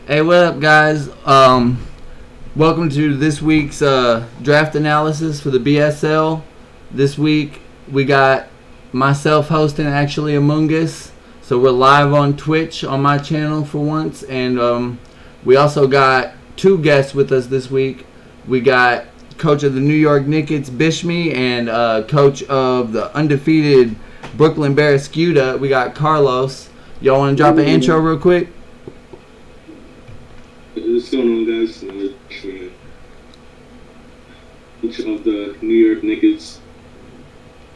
Hey, what up, guys? Welcome to this week's draft analysis for the BSL. This week we got myself hosting, actually, Amoonguss. So we're live on Twitch on my channel for once, and we also got two guests with us this week. We got coach of the New York Knicks, Bishmi, and coach of the undefeated Brooklyn Barracuda. We got Carlos. Y'all want to drop an intro real quick? What's going on, guys? Coach of the New York Knicks.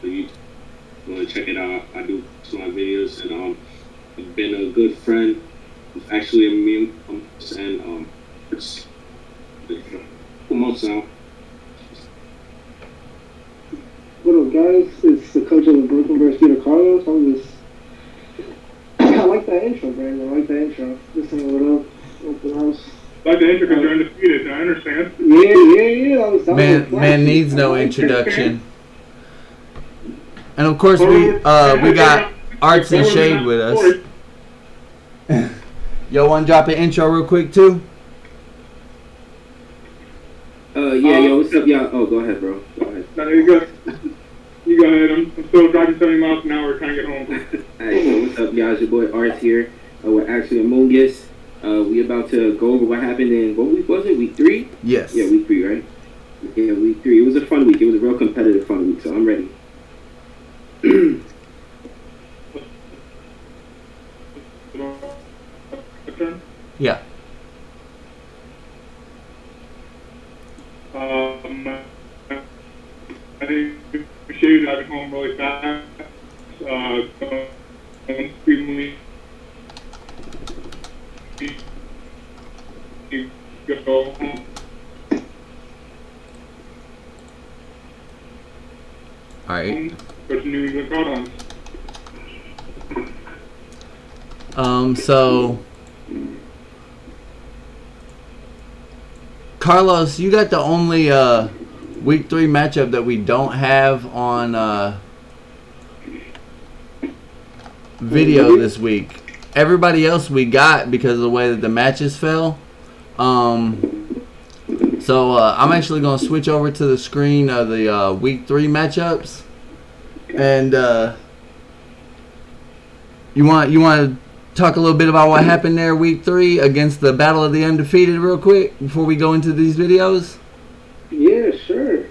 You want to check it out? I do some of my videos, and I've been a good friend. Actually, a meme and it's for months now. What up, guys? It's the coach of the Brooklyn Barracuda, Carlos. I like that intro, Brandon. I like that intro. Just saying what up, open house. Like the intro because you're undefeated. I understand. Yeah. Man needs no introduction. And of course, we got Arrtz and Shade with us. Yo, want to drop an intro real quick too? Yo, what's up, y'all? Oh, go ahead, bro. Go ahead. No, you go. You go ahead. I'm still driving 70 miles an hour trying to get home. Alright, so what's up, y'all? It's your boy Arrtz here. We're actually Amoonguss. We about to go over what happened in, what week was it? Week 3? Yes. Yeah, week 3, right? Yeah, week 3. It was a fun week. It was a real competitive fun week, so I'm ready. Yeah. I think Shade got home really fast. Extremely go home. All right. Go to New England Cardinals. So Carlos, you got the only week 3 matchup that we don't have on video this week. Everybody else we got because of the way that the matches fell. So I'm actually going to switch over to the screen of the week 3 matchups, and you want to talk a little bit about what happened there week 3 against the Battle of the Undefeated real quick before we go into these videos? Yeah, sure.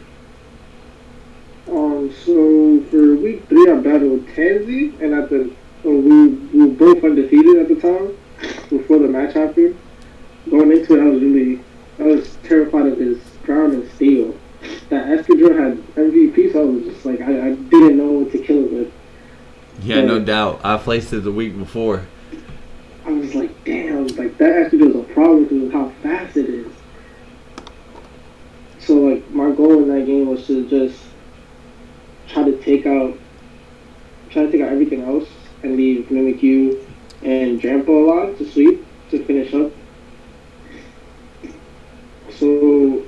So for week 3, I battled Tansy, and we were both undefeated at the time before the match happened. Going into it, I was terrified of his ground and steel. That Escadrille had MVP, so I was just like, I didn't know what to kill it with. Yeah, no doubt. I placed it the week before. I was like, damn, like that Escadrille is a problem because of how fast it is. So like my goal in that game was to just try to take out everything else and leave Mimikyu and Jampo alive to sweep to finish up. So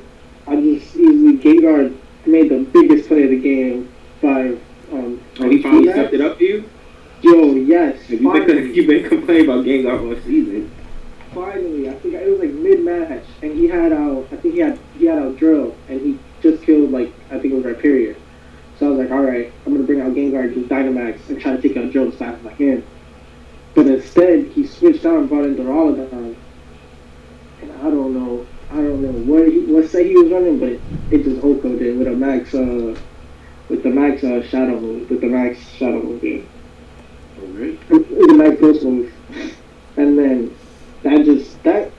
I just easily Gengar made the biggest play of the game by he finally stepped it up for you? Yo, yes. You've been complaining about Gengar all season. Finally, I think it was like mid-match, and he had out. I think he had out Drill, and he just killed like I think it was Rhyperior. So I was like, all right, I'm gonna bring out Gengar and just Dynamax and try to take out Drill as fast as I can. But instead, he switched out and brought in Duraludon, and I don't know what set he was running, but it just Oko did with a max shadow move, yeah. Alright. With the max ghost move, and then that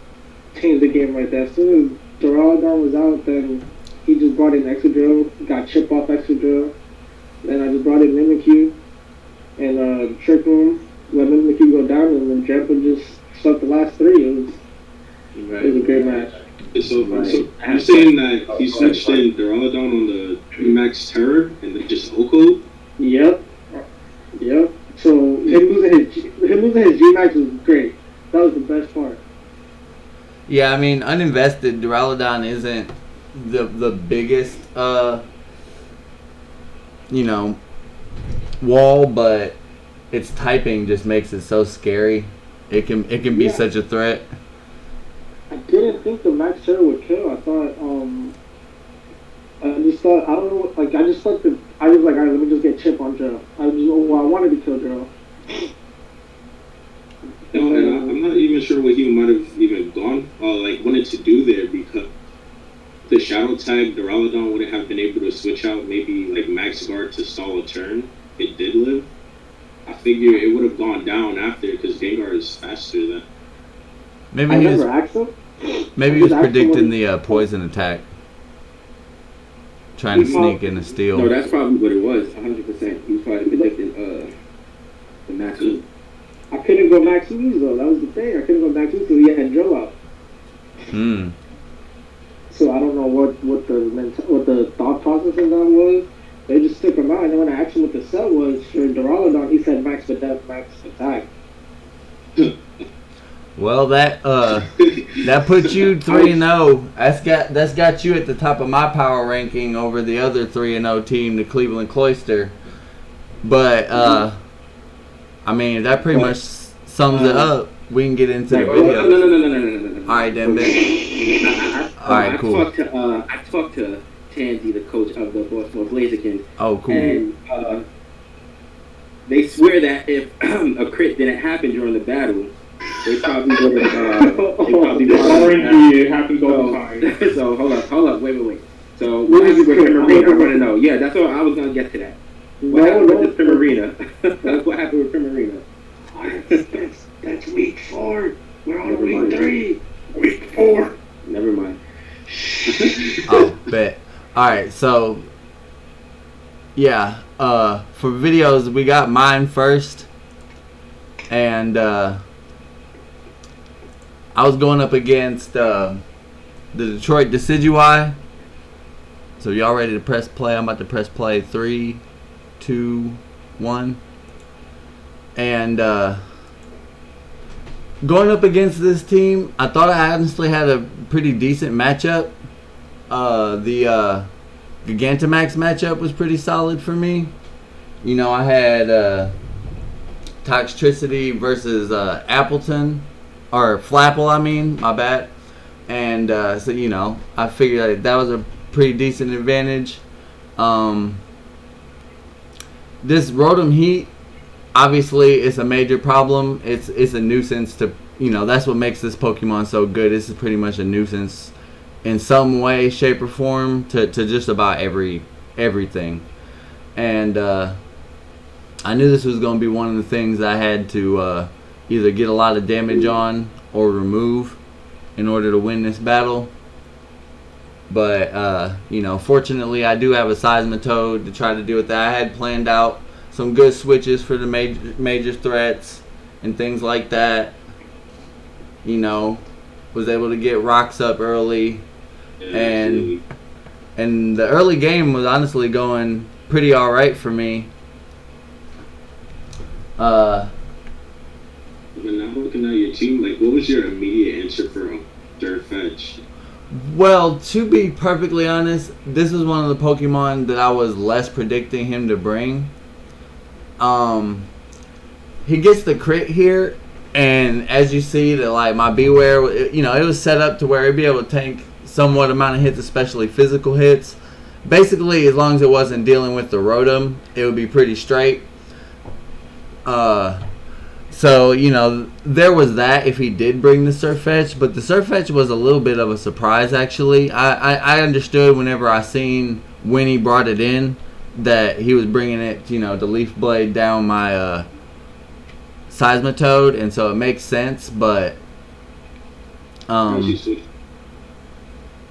changed the game right there. As soon as Duraludon was out, then he just brought in Excadrill, got chip off Excadrill. Then I just brought in Mimikyu and tricked him, let Mimikyu go down, and then Jampa just stuck the last 3. It was a great match. So you're saying that he switched in Duraludon on the Max Terror and then just Oko? Yep. So him losing his G-Max was great. That was the best part. Yeah, I mean, uninvested, Duraludon isn't the biggest, wall, but its typing just makes it so scary. It can be such a threat. I didn't think the Max Terror would kill. I just thought, I don't know, like, I just thought that, I was like, alright, let me just get Chip on Drill. I wanted to kill Drill. No, and I'm not even sure what he might have even gone, wanted to do there, because the Shadow Tag, Duraludon wouldn't have been able to switch out maybe, like, Max Guard to stall a turn. It did live. I figure it would have gone down after, because Gengar is faster than. Maybe he was predicting the poison attack. Trying to sneak in a steal. No, that's probably what it was, 100%. He was probably predicting the Max. I couldn't go Max Ooze though. That was the thing. I couldn't go Max Ooze because he had Drill out. So I don't know what the thought process of that was. They just stuck him out, and then when I asked him what the set was for Duraludon, he said Max Attack. Well, that puts you 3-0. That's got you at the top of my power ranking over the other 3-0 team, the Cleveland Cloister. But I mean, that pretty much sums it up. We can get into the video. No. All right, then, man. All right, cool. I talked to Tansy, the coach of the Baltimore Blazers. Oh, cool. And they swear that if a crit didn't happen during the battle, they probably would have. RNG, it happens all the time. So hold up, wait. So what happened with Primarina? I want to know. Yeah, that's all. I was gonna get to that. What happened with this Primarina? What happened with Primarina? That's week 4. We're on week 3. Week 4. Never mind. Oh, bet. All right, so yeah, for videos we got mine first, and I was going up against the Detroit Decidueye. So y'all ready to press play? I'm about to press play. 3, 2, 1. And going up against this team, I thought I honestly had a pretty decent matchup. The Gigantamax matchup was pretty solid for me. You know, I had Toxtricity versus Appleton. Or Flapple, I mean, my bad. And so, you know, I figured that was a pretty decent advantage. This Rotom Heat, obviously, it's a major problem. It's a nuisance to, you know, that's what makes this Pokemon so good. This is pretty much a nuisance in some way, shape, or form to just about everything. And I knew this was going to be one of the things I had to either get a lot of damage on or remove in order to win this battle. But, you know, fortunately I do have a Seismitoad to try to deal with that. I had planned out some good switches for the major threats and things like that. You know, was able to get rocks up early. And the early game was honestly going pretty alright for me. When I'm looking at your team, like, what was your immediate answer for Dirt Fetch? Well, to be perfectly honest, this was one of the Pokemon that I was less predicting him to bring. He gets the crit here, and as you see, that like my Beware, you know, it was set up to where it'd be able to tank somewhat amount of hits, especially physical hits. Basically, as long as it wasn't dealing with the Rotom, it would be pretty straight. So, you know, there was that if he did bring the Surfetch, but the Surfetch was a little bit of a surprise, actually. I understood whenever I seen when he brought it in that he was bringing it, you know, the Leaf Blade down my Seismitoad, and so it makes sense, but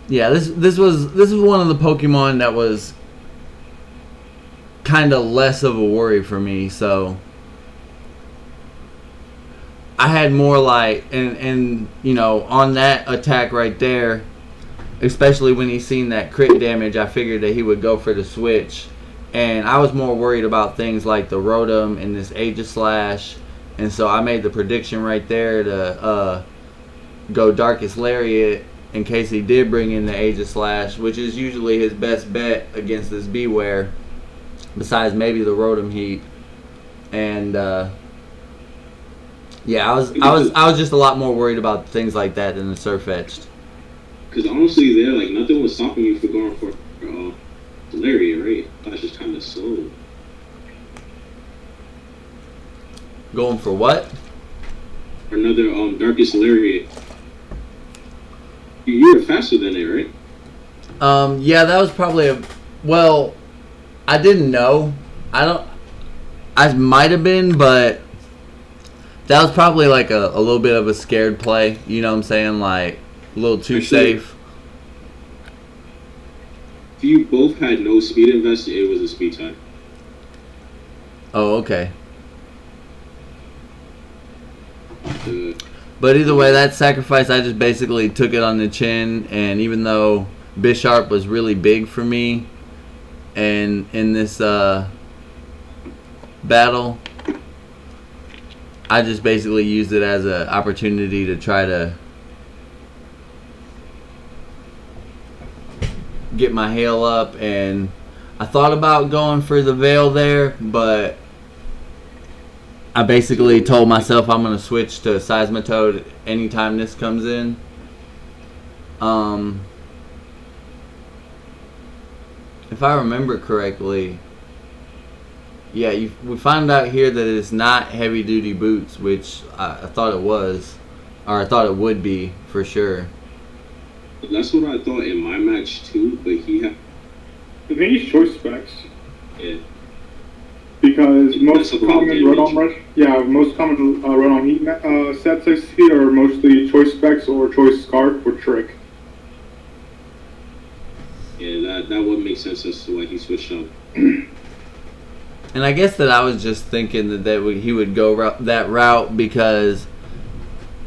yeah, this was one of the Pokemon that was kind of less of a worry for me, so I had more like, and you know, on that attack right there, especially when he seen that crit damage, I figured that he would go for the switch. And I was more worried about things like the Rotom and this Aegislash. And so I made the prediction right there to go Darkest Lariat in case he did bring in the Aegislash, which is usually his best bet against this Beware, besides maybe the Rotom Heat. And Yeah, I was just a lot more worried about things like that than the surf etched. Because honestly, there, like, nothing was stopping you from going for Delaria, right? That's just kind of slow. Going for what? Another Darkest Lariat. You were faster than it, right? Yeah, that was probably well, I didn't know. I might have been, but that was probably like a little bit of a scared play. You know what I'm saying? Like a little too safe. If you both had no speed invested, it was a speed tie. Oh, okay. But either way, that sacrifice, I just basically took it on the chin, and even though Bisharp was really big for me, and in this battle, I just basically used it as an opportunity to try to get my hail up, and I thought about going for the veil there, but I basically told myself I'm going to switch to Seismitoad anytime this comes in. If I remember correctly, yeah, we found out here that it's not heavy-duty boots, which I thought it was, or I thought it would be for sure. That's what I thought in my match too, but he had... I think he's choice specs. Yeah. Because most common run-on heat sets I see are mostly choice specs or choice scarf or trick. Yeah, that would make sense as to why he switched up. And I guess that I was just thinking that he would go that route because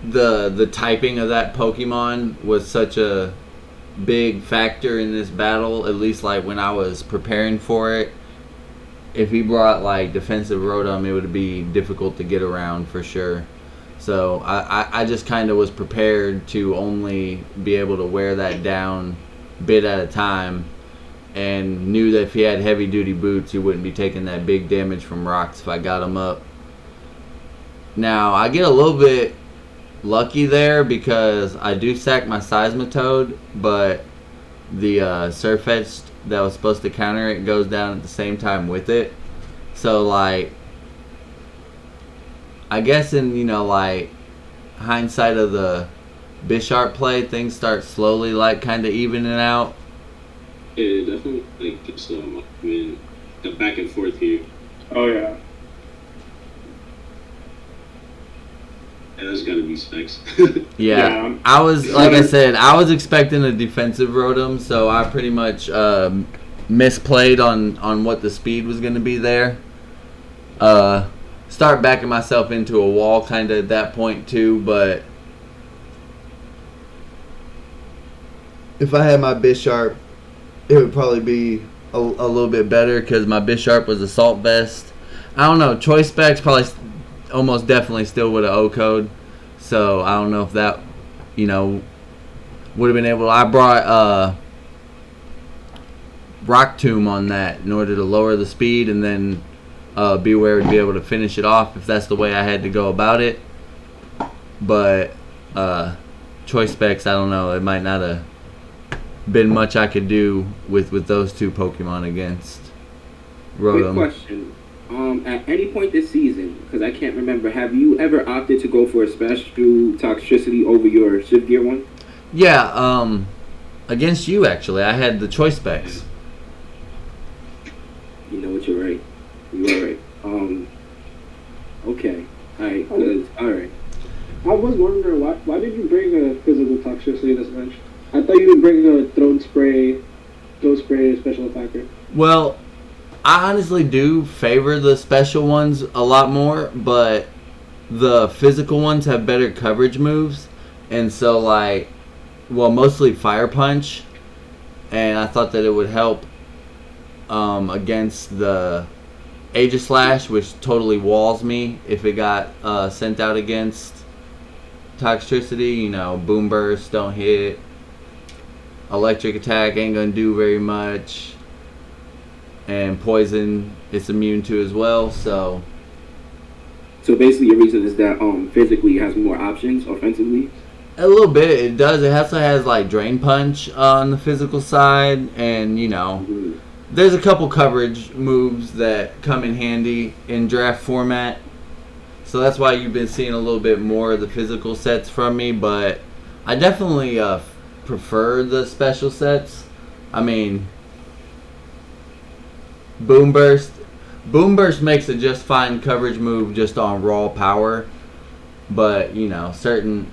the typing of that Pokemon was such a big factor in this battle, at least like when I was preparing for it. If he brought like defensive Rotom, it would be difficult to get around for sure. So I just kind of was prepared to only be able to wear that down bit at a time, and knew that if he had heavy duty boots, he wouldn't be taking that big damage from rocks if I got him up. Now I get a little bit lucky there because I do sack my Seismitoad, but the Surfetched that was supposed to counter it goes down at the same time with it. So like, I guess in like hindsight of the Bisharp play, things start slowly like kind of evening out. Yeah, definitely like just I mean the back and forth here. Oh yeah. And that's gotta be specs. Yeah, I was, like I said, I was expecting a defensive Rotom, so I pretty much misplayed on what the speed was going to be there. Start backing myself into a wall kind of at that point too, but if I had my Bisharp, it would probably be a little bit better because my Bisharp was Assault Vest. I don't know, Choice Specs probably almost definitely still would have O-code, so I don't know if that, would have been able to. I brought Rock Tomb on that in order to lower the speed, and then Beware would be able to finish it off if that's the way I had to go about it. But Choice Specs, I don't know, it might not have been much I could do with those two Pokemon against Rotom. Quick question. At any point this season, because I can't remember, have you ever opted to go for a special toxicity over your Shift Gear one? Yeah, against you actually. I had the Choice Specs. You know what, you're right. You are right. Okay. Alright, good. Alright. I was wondering why did you bring a physical toxicity this match? I thought you would bring a throat spray special attacker. Well, I honestly do favor the special ones a lot more, but the physical ones have better coverage moves, and so mostly Fire Punch, and I thought that it would help against the Aegislash, which totally walls me if it got sent out against Toxtricity. Boom Burst, don't hit. Electric Attack ain't gonna do very much. And Poison it's immune to as well, so So basically, your reason is that physically it has more options offensively. A little bit, it does. It also has like drain punch on the physical side, and there's a couple coverage moves that come in handy in draft format. So that's why you've been seeing a little bit more of the physical sets from me, but I definitely prefer the special sets. I mean, Boom Burst makes a just fine coverage move just on raw power, but certain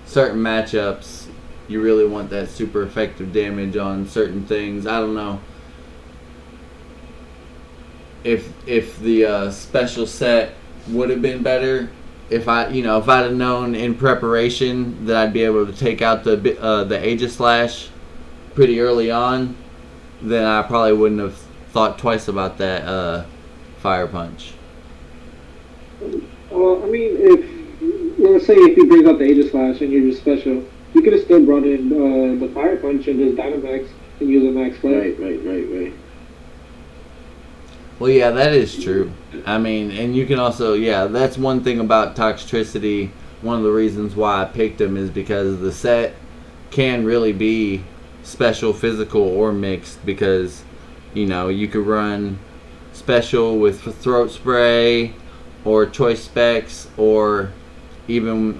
matchups you really want that super effective damage on certain things. I don't know if the special set would have been better if I'd have known in preparation that I'd be able to take out the Aegis pretty early on, then I probably wouldn't have thought twice about that fire punch. Well, I mean, let's say if he brings out the Aegis Slash and you're just special, you could have still brought in the fire punch and just Dynamax and use a max play. Right. Well, yeah, that is true. I mean, and you can also, that's one thing about Toxtricity. One of the reasons why I picked him is because the set can really be special, physical, or mixed, because, you could run special with Throat Spray or Choice Specs, or even,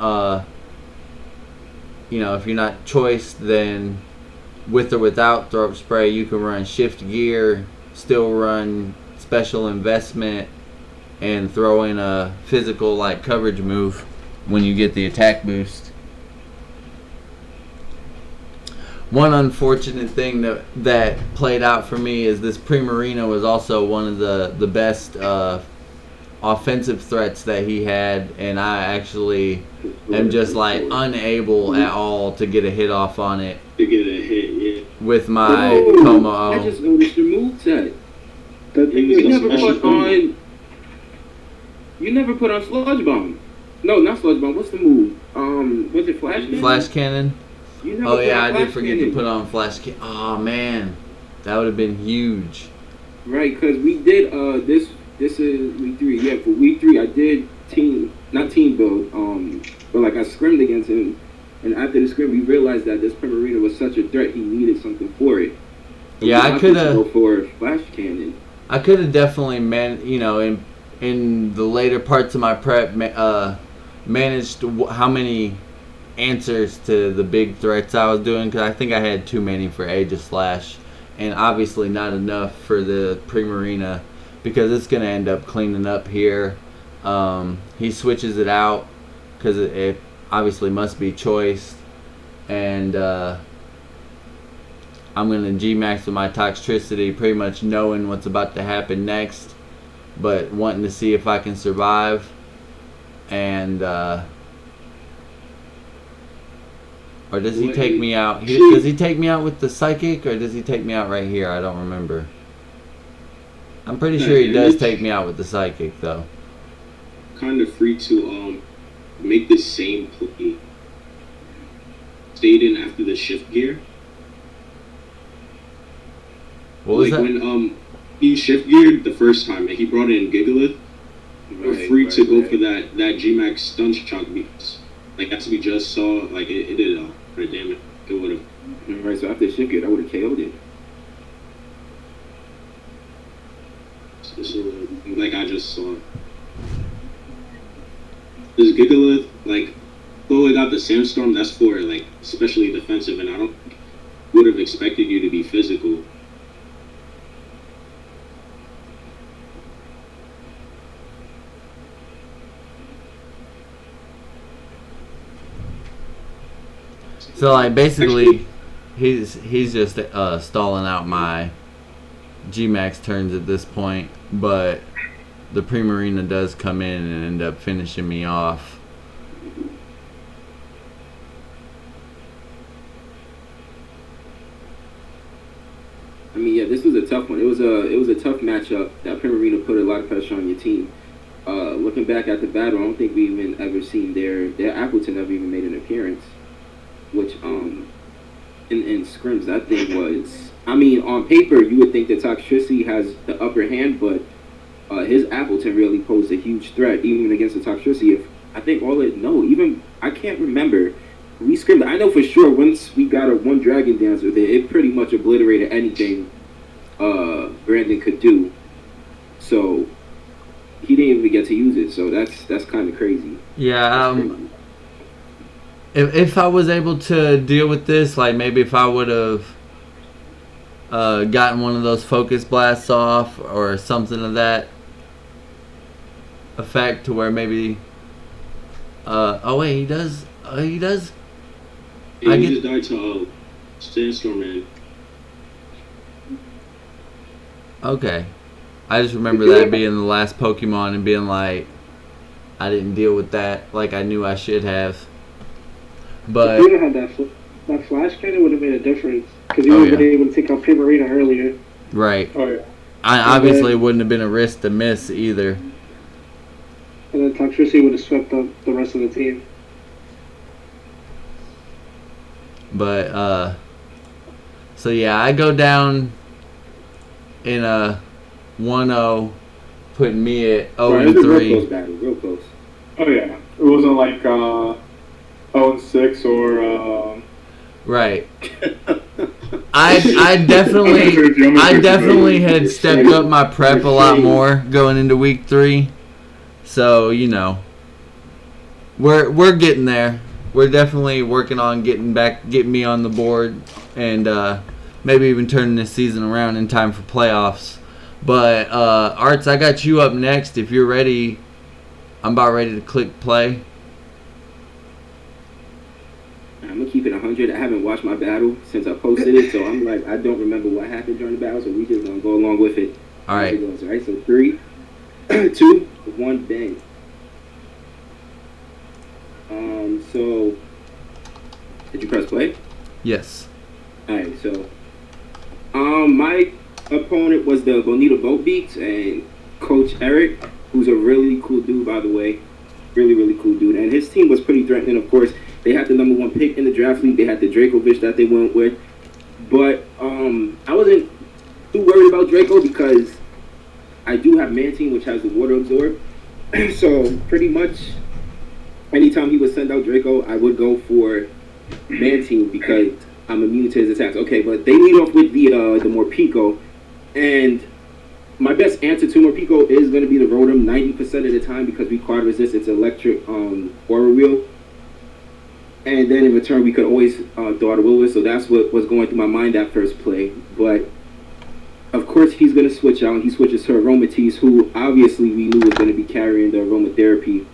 if you're not choiced, then with or without Throat Spray, you can run Shift Gear, still run Special Investment, and throw in a physical like coverage move when you get the attack boost. One unfortunate thing that played out for me is this Primarina was also one of the best offensive threats that he had, and I actually am just like unable at all to get a hit off on it. To get a hit, yeah. With my Como. I just noticed your moveset. You never put on Sludge Bomb. No, not Sludge Bomb. What's the move? Was it Flash Cannon? Flash Cannon? Oh yeah, I did forget to put on Flash Cannon. Oh man, that would have been huge. Right, because we did this is week 3. Yeah, for week 3 I did not team build, but like I scrimmed against him, and after the scrim we realized that this Primarina was such a threat he needed something for it. So yeah, I could have go for Flash Cannon. I could have definitely in the later parts of my prep managed how many answers to the big threats I was doing, because I think I had too many for Aegis Slash, and obviously not enough for the Primarina, because it's going to end up cleaning up here. He switches it out because it obviously must be choiced, and I'm going to G-Max with my Toxtricity, pretty much knowing what's about to happen next, but wanting to see if I can survive. And or does he take me out? Does he take me out with the Psychic, or does he take me out right here? I don't remember. I'm pretty sure he does take me out with the Psychic, though. Kind of free to make the same play. Stayed in after the Shift Gear. What was like that? When he Shift Geared the first time and he brought in Gigalith, we're free to go for that G-Max stun shock beats. Like as we just saw, like it did all. Right, damn it. It would have. Right, so after Shift Gear, I would have KO'd it. Like I just saw. This Gigalith, like, though it got the Sandstorm, that's for like especially defensive, and I don't would have expected you to be physical. So like basically, he's just stalling out my G-Max turns at this point, but the Primarina does come in and end up finishing me off. I mean, yeah, this was a tough one. It was a tough matchup. That Primarina put a lot of pressure on your team. Looking back at the battle, I don't think we even ever seen their Appleton ever even made an appearance. Which in scrims, that thing was. I mean, on paper, you would think that Toxtricity has the upper hand, but his Appleton really posed a huge threat, even against the Toxtricity. If I think all it no, even I can't remember. We screamed. I know for sure once we got a one Dragon Dancer there, it pretty much obliterated anything Brandon could do. So he didn't even get to use it. So that's kind of crazy. Yeah. If I was able to deal with this, like maybe if I would have gotten one of those focus blasts off or something of that effect to where maybe oh wait, he does Yeah, he just died to Sandstorm Man. okay. I just remember that being the last Pokemon and being like, I didn't deal with that like I knew I should have. But if you had that flash cannon, would have made a difference because you would have been able to take out Primarina earlier. right. Oh yeah. I obviously wouldn't have been a risk to miss either. And then Toxtricity would have swept up the rest of the team. But so yeah, I go down in a 1-0, putting me at 0 and It was a real 3. close battle, real close. Oh yeah. It wasn't like 0-6 or. Right. I definitely had stepped up my prep a lot more going into week 3. So, you know, we're getting there. We're definitely working on getting me on the board and maybe even turning this season around in time for playoffs. But Arrtz, I got you up next. If you're ready, I'm about ready to click play. I'm gonna keep it 100. I haven't watched my battle since I posted it, so I'm like, I don't remember what happened during the battle, so we just gonna go along with it. All right. All right, so 3, 2, 1, bang. So did you press play? Yes. All right, so my opponent was the Bonita Boat Beats and Coach Arrtz, who's a really cool dude, by the way, really cool dude, and his team was pretty threatening. Of course, they had the number 1 pick in the draft league. They had the Dracovish that they went with, but I wasn't too worried about Draco because I do have Mantine, which has the Water Absorb. So pretty much anytime he would send out Draco, I would go for Mantine because I'm immune to his attacks. Okay, but they lead off with the Morpeko, and my best answer to Morpeko is going to be the Rotom 90% of the time because we card resist its electric Aura Wheel. And then in return, we could always throw out a Will-O-Wisp, so that's what was going through my mind that first play. But of course, he's going to switch out, and he switches to Aromatisse, who obviously we knew was going to be carrying the aromatherapy.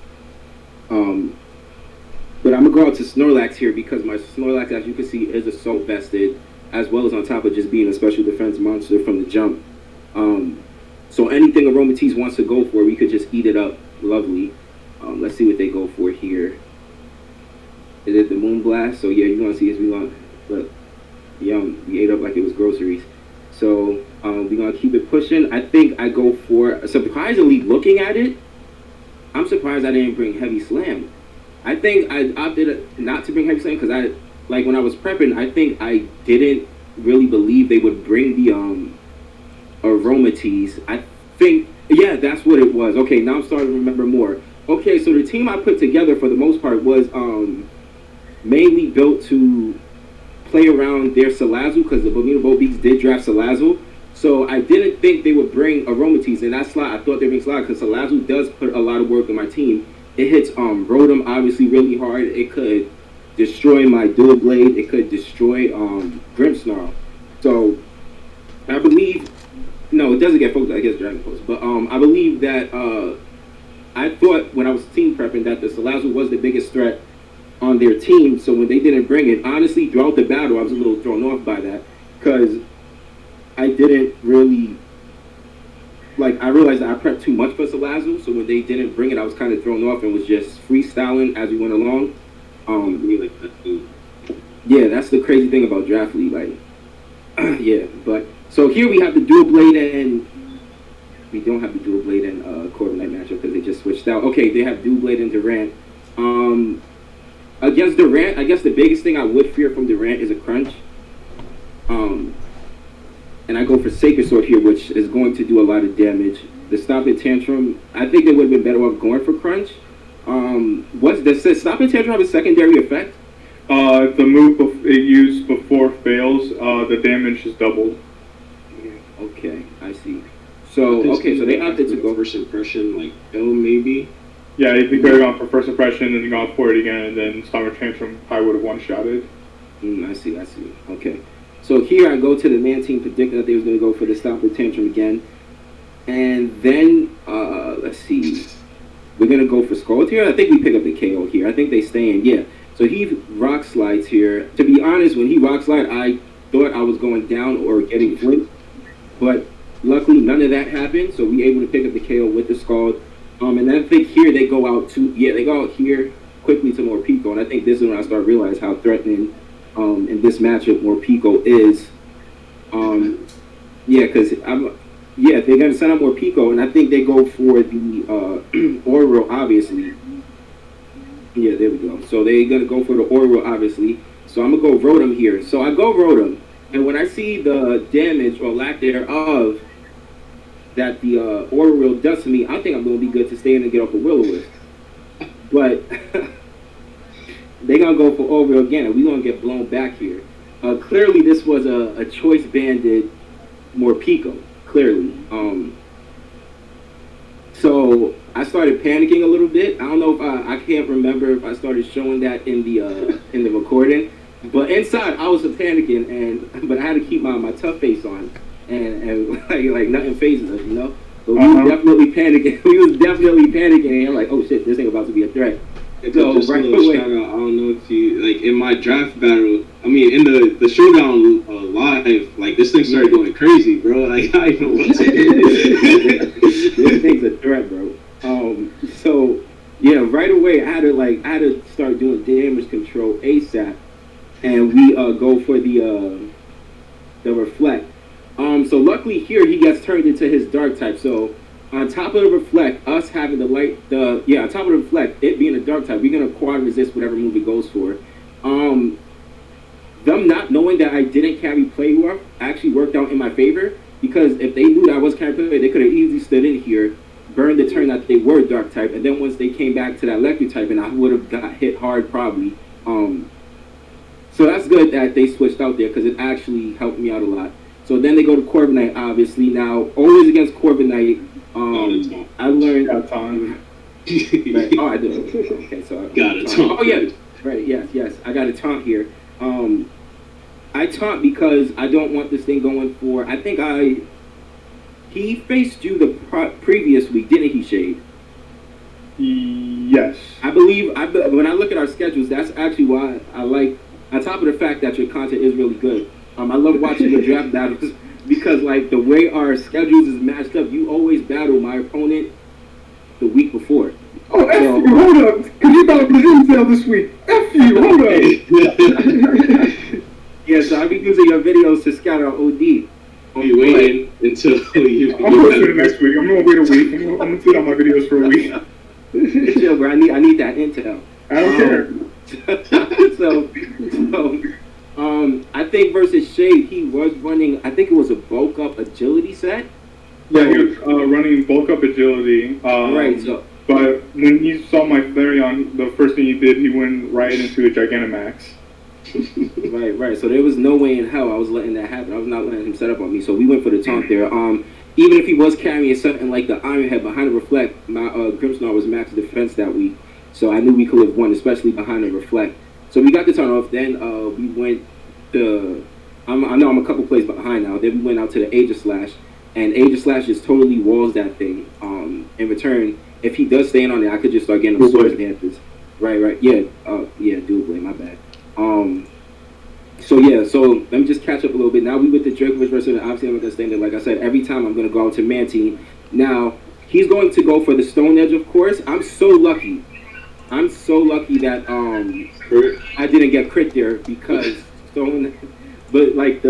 But I'm going to go out to Snorlax here because my Snorlax, as you can see, is assault vested, as well as on top of just being a special defense monster from the jump. So anything Aromatisse wants to go for, we could just eat it up. Lovely. Let's see what they go for here. Is it the Moonblast? So yeah, you're going to see his Mulan. But yum, we ate up like it was groceries. So we're going to keep it pushing. I think I go for, surprisingly looking at it, I'm surprised I didn't bring Heavy Slam. I think I opted not to bring Heavy Slam because I, like when I was prepping, I think I didn't really believe they would bring the Aromatisse. I think, yeah, that's what it was. Okay, now I'm starting to remember more. Okay, so the team I put together for the most part was mainly built to play around their Salazzle because the Bonita Boat Beats did draft Salazzle. So I didn't think they would bring Aromatisse in that slot. I thought they'd bring slot because Salazzle does put a lot of work on my team. It hits Rotom obviously really hard. It could destroy my Dual Blade. It could destroy Grimmsnarl. So I believe, no, it doesn't get focused, I guess Dragon Pulse. But I believe that I thought when I was team prepping that the Salazzle was the biggest threat on their team. So when they didn't bring it, honestly, throughout the battle, I was a little thrown off by that because I didn't really, like, I realized that I prepped too much for Salazzle, so when they didn't bring it, I was kind of thrown off and was just freestyling as we went along. Yeah, that's the crazy thing about Draft League, like, yeah, but, so here we have the Dual Blade and, we don't have the Dual Blade and Corviknight matchup because they just switched out. Okay, they have Dual Blade and Durant. Against Durant, I guess the biggest thing I would fear from Durant is a crunch. And I go for Sacred Sword here, which is going to do a lot of damage. the stop and tantrum. I think they would have been better off going for crunch. Does stop and tantrum have a secondary effect? The move it used before fails, the damage is doubled. Okay, I see. So so they opted to go first impression, like maybe. Yeah, if you could have gone for first impression and then gone for it again, and then Stomach Tantrum probably would have one-shotted. I see. Okay. So here I go to the man team predicting that they was going to go for the Stop and Tantrum again. And then, let's see. We're going to go for Scald here. I think we pick up the KO here. I think they stay in. Yeah. So he rock slides here. To be honest, when he rock slide, I thought I was going down or getting flipped. But luckily, none of that happened. So we able to pick up the KO with the Scald. And then I think here they go out they go out here quickly to Morpeko, and I think this is when I start realizing how threatening in this matchup Morpeko is. Because they're gonna send out Morpeko, and I think they go for the Oro, obviously. Yeah, there we go. So they're gonna go for the Oro, obviously. So I'm gonna go Rotom here. So I go Rotom, and when I see the damage or lack thereof that the Oriole does to me, I think I'm going to be good to stay in and get off the Will-O-Wisp. But they're going to go for Oriole again, and we're going to get blown back here. Clearly, this was a choice-banded Morpeko, clearly. So I started panicking a little bit. I don't know if I can't remember if I started showing that in the recording. But inside, I was panicking, but I had to keep my tough face on. And like nothing phases us, you know. But we was definitely panicking. And I'm like, oh shit, this ain't about to be a threat. So just right away, shout out, I don't know if you like in my draft battle. I mean, in the showdown live, like this thing started going crazy, bro. Like I don't know what to do. This thing's a threat, bro. So yeah, right away I had to start doing damage control ASAP, and we go for the reflect. So luckily here he gets turned into his dark type. So on top of the reflect, us having the on top of the reflect, it being a dark type, we're gonna quad resist whatever move it goes for. Them not knowing that I didn't carry play rough actually worked out in my favor, because if they knew that I was carrying play, they could have easily stood in here, burned the turn that they were dark type, and then once they came back to that electric type, and I would have got hit hard probably. So that's good that they switched out there, because it actually helped me out a lot. So then they go to Corviknight, obviously. Now, always against Corviknight, I learned... Got time. Right. Oh, I do. Okay, so... Got a taunt. Oh, yeah. Right, yes. I got a taunt here. I taunt because I don't want this thing going for... I think he faced you the previous week, didn't he, Shade? Yes. I believe... when I look at our schedules, that's actually why I like... On top of the fact that your content is really good, I love watching the draft battles because, like, the way our schedules is matched up, you always battle my opponent the week before. Oh, F you, hold up. Because you battled the Intel this week. F you, hold up. Yeah, so I'll be using your videos to scout out OD. You waiting until you... I'm going to next week. I'm going to wait a week. I'm going to sit on my videos for a week. Chill, bro. I need that intel. I don't care. I think versus Shade, he was running, I think it was a bulk up agility set. Yeah, he was running bulk up agility. Right, so. But when he saw my Flareon, the first thing he did, he went right into a Gigantamax. Right. So there was no way in hell I was letting that happen. I was not letting him set up on me. So we went for the taunt there. Even if he was carrying something like the Iron Head behind the reflect, my Grimmsnarl was max defense that week. So I knew we could have won, especially behind the reflect. So we got the turn off. Then we went to... I know I'm a couple plays behind now. Then we went out to the Aegislash. And Aegislash just totally walls that thing. In return, if he does stay in on it, I could just start getting him Swords Dances. Right. Yeah. Dual Blade, my bad. So let me just catch up a little bit. Now we with the Dracovish versus obviously I'm gonna stand there. Like I said, every time I'm gonna go out to Mantine. Now he's going to go for the Stone Edge, of course. I'm so lucky that I didn't get crit there because Stone. But like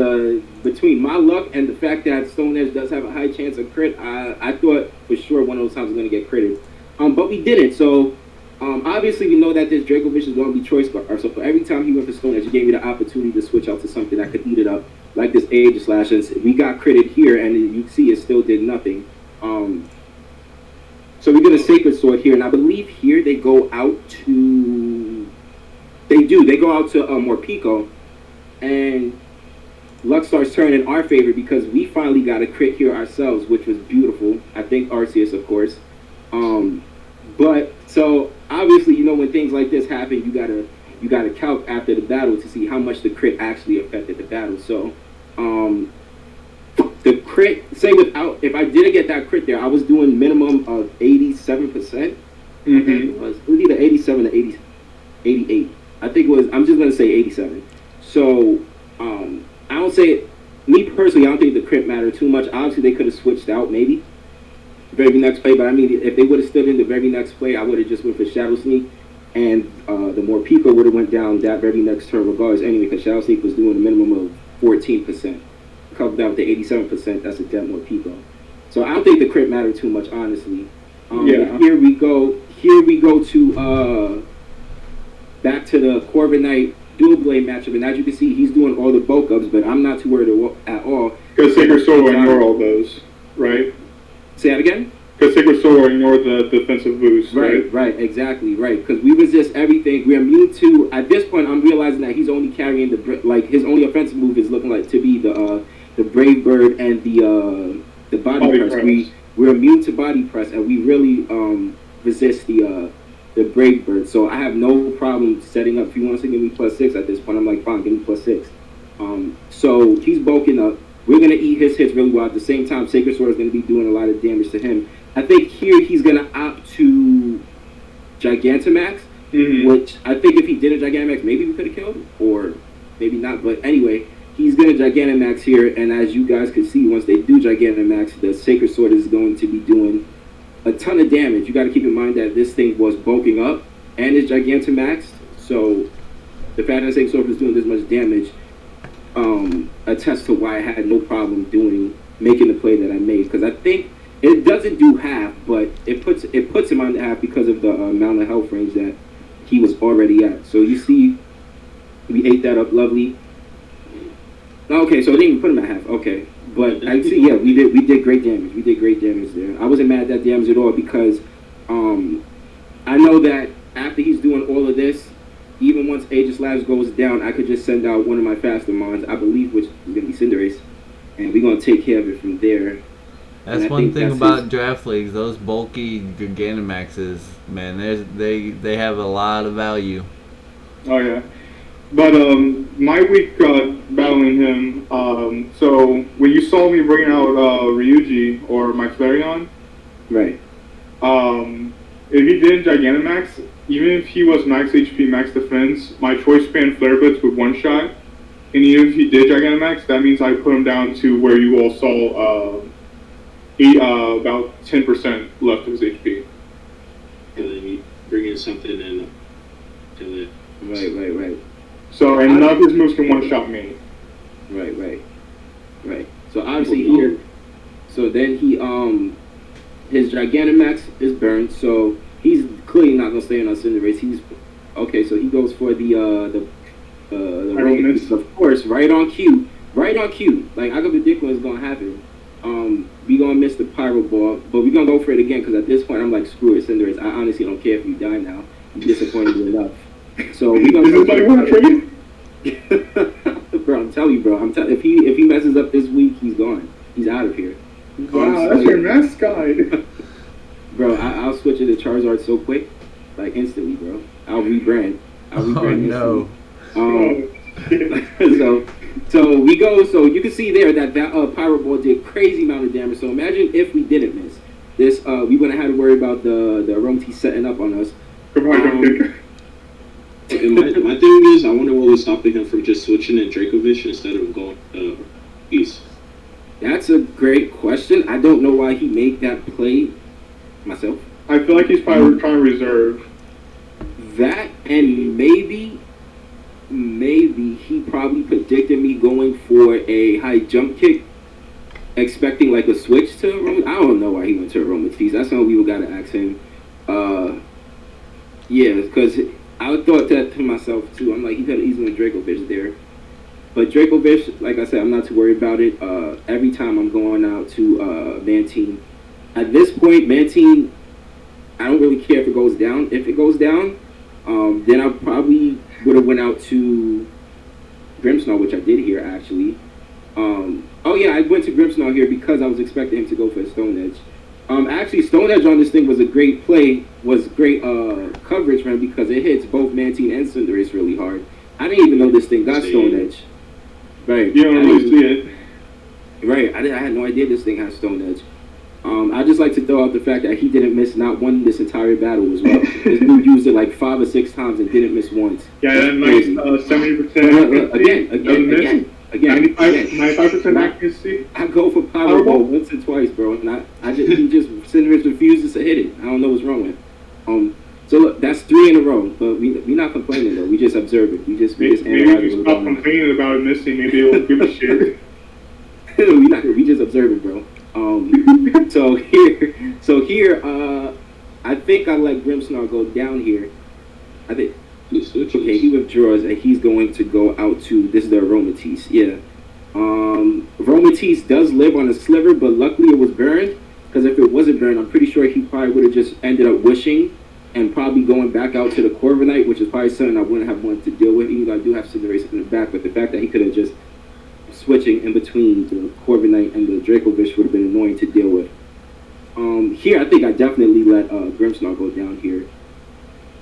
between my luck and the fact that Stone Edge does have a high chance of crit, I thought for sure one of those times was gonna get critted. But we didn't. So. Obviously, we know that this Dracovish is going to be choice guard. So for every time he went for Stone Edge, he gave me the opportunity to switch out to something that could eat it up, like this Aegislash. And we got critted here, and you see it still did nothing. So we get a Sacred Sword here, and I believe here they go out to... They go out to Morpeko, and luck starts turning in our favor because we finally got a crit here ourselves, which was beautiful. I think Arceus, of course. But so obviously, you know, when things like this happen, you gotta calc after the battle to see how much the crit actually affected the battle. So the crit, say without, if I didn't get that crit there, I was doing minimum of 87%. It was either 87 or 88. I think it was, I'm just gonna say 87. So I don't say, me personally, I don't think the crit mattered too much. Obviously, they could have switched out maybe very next play, but I mean, if they would have stood in the very next play, I would have just went for Shadow Sneak, and the Morpeko would have went down that very next turn regardless anyway, because Shadow Sneak was doing a minimum of 14%. Coupled that with the 87%, that's a dead Morpeko. So I don't think the crit mattered too much, honestly. Here we go to back to the Corvin Knight dual blade matchup, and as you can see, he's doing all the bulk ups, but I'm not too worried at all. Because Sacred Sword will ignore all those, right? Say that again? Because Sacred Sword will ignore the defensive boost, right? Right, exactly, right. Because we resist everything. We're immune to, at this point, I'm realizing that he's only carrying his only offensive move is looking like to be the Brave Bird and the body press. We're immune to body press, and we really resist the Brave Bird. So I have no problem setting up. If he wants to give me +6 at this point, I'm like, fine, give me +6. So he's bulking up. We're going to eat his hits really well. At the same time, Sacred Sword is going to be doing a lot of damage to him. I think here he's going to opt to Gigantamax, which I think if he did a Gigantamax, maybe we could have killed him, or maybe not. But anyway, he's going to Gigantamax here, and as you guys can see, once they do Gigantamax, the Sacred Sword is going to be doing a ton of damage. You got to keep in mind that this thing was bulking up and is Gigantamaxed, so the fact that Sacred Sword was doing this much damage attests to why I had no problem making the play that I made, because I think it doesn't do half, but it puts him on the half because of the amount of health range that he was already at. So you see, we ate that up lovely. Okay, so it didn't even put him at half. Okay, but I see, yeah, we did great damage. We did great damage there. I wasn't mad at that damage at all because I know that after he's doing all of this, even once Aegis Labs goes down, I could just send out one of my faster mons, I believe, which is going to be Cinderace, and we're going to take care of it from there. That's one thing about draft leagues. Those bulky Gigantamaxes, man, they have a lot of value. Oh yeah, but my week battling him. So when you saw me bring out Ryuji or my Flareon, right? If he didn't Gigantamax, even if he was max HP, max defense, my Choice Band Flare Blitz would one shot. And even if he did Gigantamax, that means I put him down to where you all saw about 10% left of his HP. And then you bring in something and kill it. Right. So, and none of his moves can one-shot me. Right. So obviously here, so then he his Gigantamax is burned, so he's clearly not gonna stay on Cinderace. He's okay, so he goes for the of course, right on cue. Like I could predict what's gonna happen. We gonna miss the Pyro Ball, but we gonna go for it again because at this point I'm like, screw it, Cinderace. I honestly don't care if you die now. You disappointed me enough. So we gonna. Is this like trade? Bro, I'm telling you, bro. If he messes up this week, he's gone. He's out of here. Wow, that's your mascot. Bro, I'll switch it to Charizard so quick, like instantly, bro. I'll rebrand. No. So we go. So you can see there that Pyro Ball did crazy amount of damage. So imagine if we didn't miss this, we wouldn't have to worry about the Arrtz setting up on us. And my thing is, I wonder what was stopping him from just switching in Dracovish instead of going East. That's a great question. I don't know why he made that play myself. I feel like he's probably trying to reserve. That, and maybe he probably predicted me going for a high jump kick, expecting like a switch to Aromatisse. I don't know why he went to Aromatisse. That's something we gotta ask him. Yeah, because I thought that to myself too. I'm like, he could have easily went Dracovish there. But Dracovish, like I said, I'm not too worried about it. Every time I'm going out to Mantine. At this point, Mantine, I don't really care if it goes down. If it goes down, then I probably would have went out to Grimsnall, which I did here actually. Oh yeah, I went to Grimsnall here because I was expecting him to go for a Stone Edge. Actually, Stone Edge on this thing was a great play, was great coverage for him because it hits both Mantine and Cinderace really hard. I didn't even know this thing got Stone Edge. Right. You don't really see it. Right. I had no idea this thing had Stone Edge. I just like to throw out the fact that he didn't miss not one this entire battle as well. This dude used it like 5 or 6 times and didn't miss once. Yeah, that nice 70%. Again. 95% accuracy. I go for Powerball once or twice, bro, and he just Cinderace refuses to hit it. I don't know what's wrong with him. So look, that's 3 in a row, but we not complaining though. We just observe it. We just maybe you stop complaining about it missing. Maybe it won't give a shit. we just observe it, bro. So here, I think I let Grimsnarl go down here. I think. Okay, he withdraws and he's going to go out to, this is the Aromatisse, yeah. Aromatisse does live on a sliver, but luckily it was burned, because if it wasn't burned, I'm pretty sure he probably would have just ended up wishing and probably going back out to the Corviknight, which is probably something I wouldn't have wanted to deal with, even though I do have Cinderace in the back, but the fact that he could have just switching in between the Corviknight and the Dracovish would have been annoying to deal with. Here, I think I definitely let Grimsnarl go down here.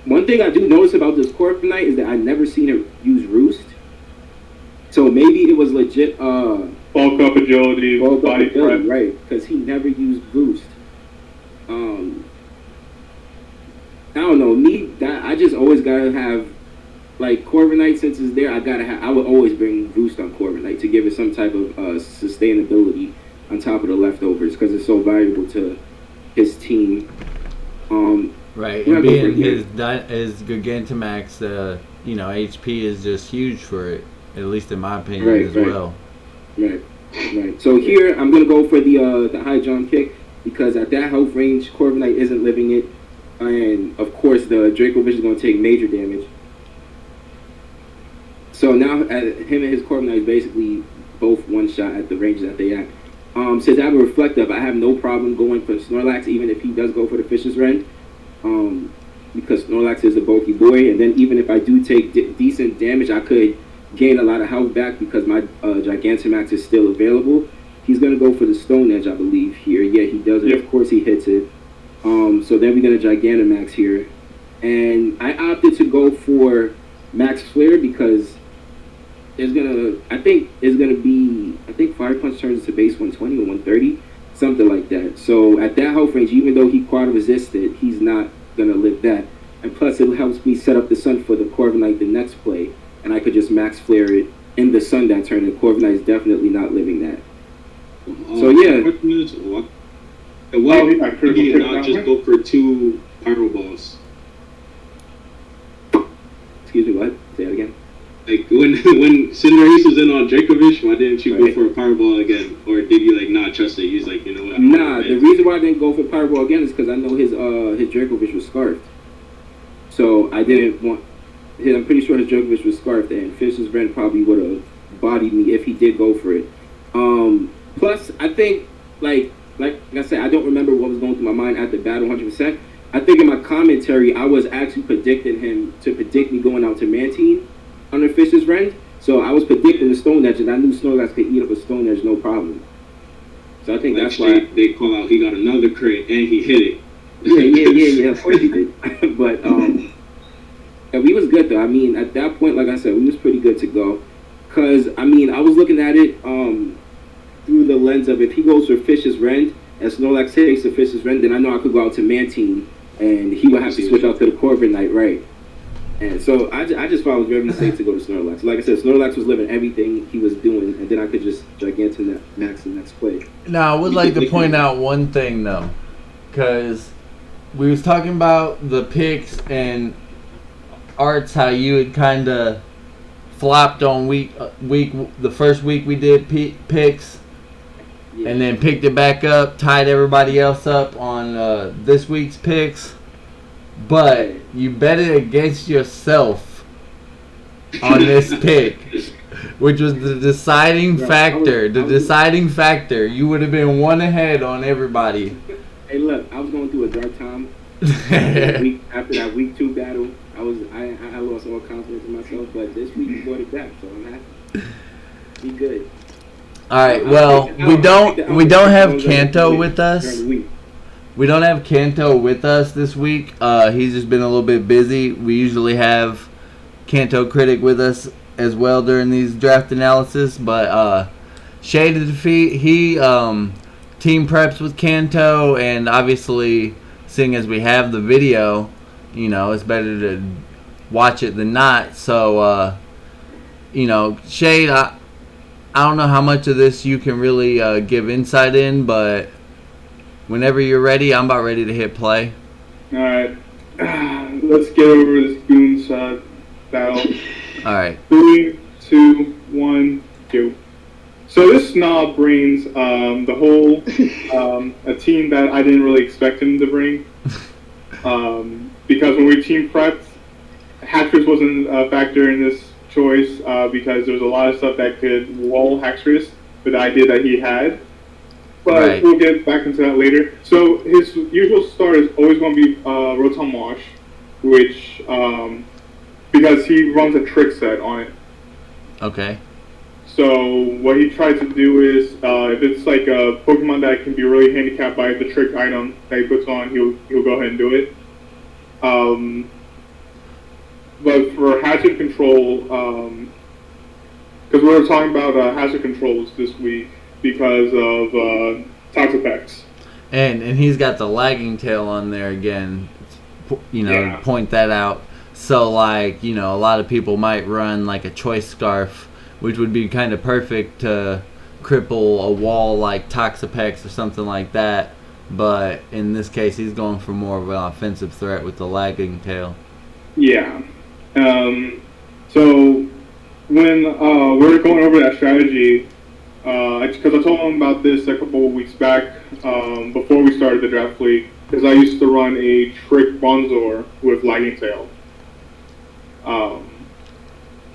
One thing I do notice about this Corviknight is that I never seen it use Roost. So maybe it was legit bulk up agility, body prep. Right, because he never used Roost. I don't know, I just always gotta have, like, Corviknight, since it's there, I would always bring Roost on Corviknight to give it some type of sustainability on top of the leftovers, because it's so valuable to his team. Right, and being his Gigantamax, HP is just huge for it, at least in my opinion as well. Right. So here, I'm going to go for the high jump kick, because at that health range, Corviknight isn't living it, and of course the Dracovish is going to take major damage. So now him and his Corviknight is basically both one shot at the range that they at. Since I have a Reflective, I have no problem going for Snorlax, even if he does go for the Fish's Rend. Because Snorlax is a bulky boy, and then even if I do take decent damage, I could gain a lot of health back because my Gigantamax is still available. He's going to go for the Stone Edge, I believe, here. Yeah, he does it. Yep. Of course he hits it. So then we're going to Gigantamax here. And I opted to go for Max Flare because I think Fire Punch turns into base 120 or 130. Something like that. So at that health range, even though he quad resisted, he's not gonna live that. And plus, it helps me set up the sun for the Corviknight the next play, and I could just max flare it in the sun that turn. And Corviknight is definitely not living that. So yeah. Why did you not just go for 2 Pyro Balls? Excuse me, what? Say that again. Like, when Cinderace was in on Dracovish, why didn't you go for a Powerball again? Or did you, not trust it? You was like, you know what? Nah, the reason why I didn't go for Powerball again is because I know his Dracovish was scarfed. So I didn't want... I'm pretty sure his Dracovish was scarfed, and Fish's Rend probably would have bodied me if he did go for it. Plus, I think, like I said, I don't remember what was going through my mind at the battle 100%. I think in my commentary, I was actually predicting him to predict me going out to Mantine under Fish's Rend. So I was predicting the Stone Edge, and I knew Snorlax could eat up a Stone Edge no problem. So I think that's why they call out he got another crit and he hit it. Yeah, of course he did. But yeah, we was good though. I mean, at that point, like I said, we was pretty good to go. Cause I was looking at it through the lens of if he goes for Fish's Rend and Snorlax takes the Fish's Rend, then I know I could go out to Mantine and he would have to switch out to the Corviknight, right? And so I just thought it was very safe to go to Snorlax. Like I said, Snorlax was living everything he was doing, and then I could just Gigantamax the next play. Now, I would like to point out one thing, though. Because we was talking about the picks and Arrtz, how you had kind of flopped on the first week we did picks, and then picked it back up, tied everybody else up on this week's picks. But you bet it against yourself on this pick, which was the deciding factor. The deciding factor. You would have been one ahead on everybody. Hey, look, I was going through a dark time, After that week 2 battle, I lost all confidence in myself. But this week you brought it back, so I'm happy. Be good. All right. Well, we don't have Kanto with us. We don't have Kanto with us this week. He's just been a little bit busy. We usually have Kanto Critic with us as well during these draft analysis, but Shade of Defeat, he team preps with Kanto, and obviously, seeing as we have the video, it's better to watch it than not. So, Shade, I don't know how much of this you can really give insight in, but whenever you're ready, I'm about ready to hit play. All right, let's get over this Goons battle. All right. 3, 2, 1, go. So this snob brings the whole a team that I didn't really expect him to bring, because when we team prepped, Hackers wasn't a factor in this choice because there was a lot of stuff that could wall Hackers, the idea that he had. But we'll get back into that later. So his usual start is always going to be Rotom Wash, which because he runs a trick set on it. Okay. So what he tries to do is, if it's like a Pokemon that can be really handicapped by the trick item that he puts on, he'll go ahead and do it. But for hazard control, because we were talking about hazard controls this week because of Toxapex. And he's got the lagging tail on there again, to point that out. So, like, a lot of people might run, like, a Choice Scarf, which would be kind of perfect to cripple a wall like Toxapex or something like that. But in this case, he's going for more of an offensive threat with the lagging tail. Yeah. So, when we were going over that strategy, because I told him about this a couple of weeks back before we started the draft league, because I used to run a Trick Bronzor with lagging tail.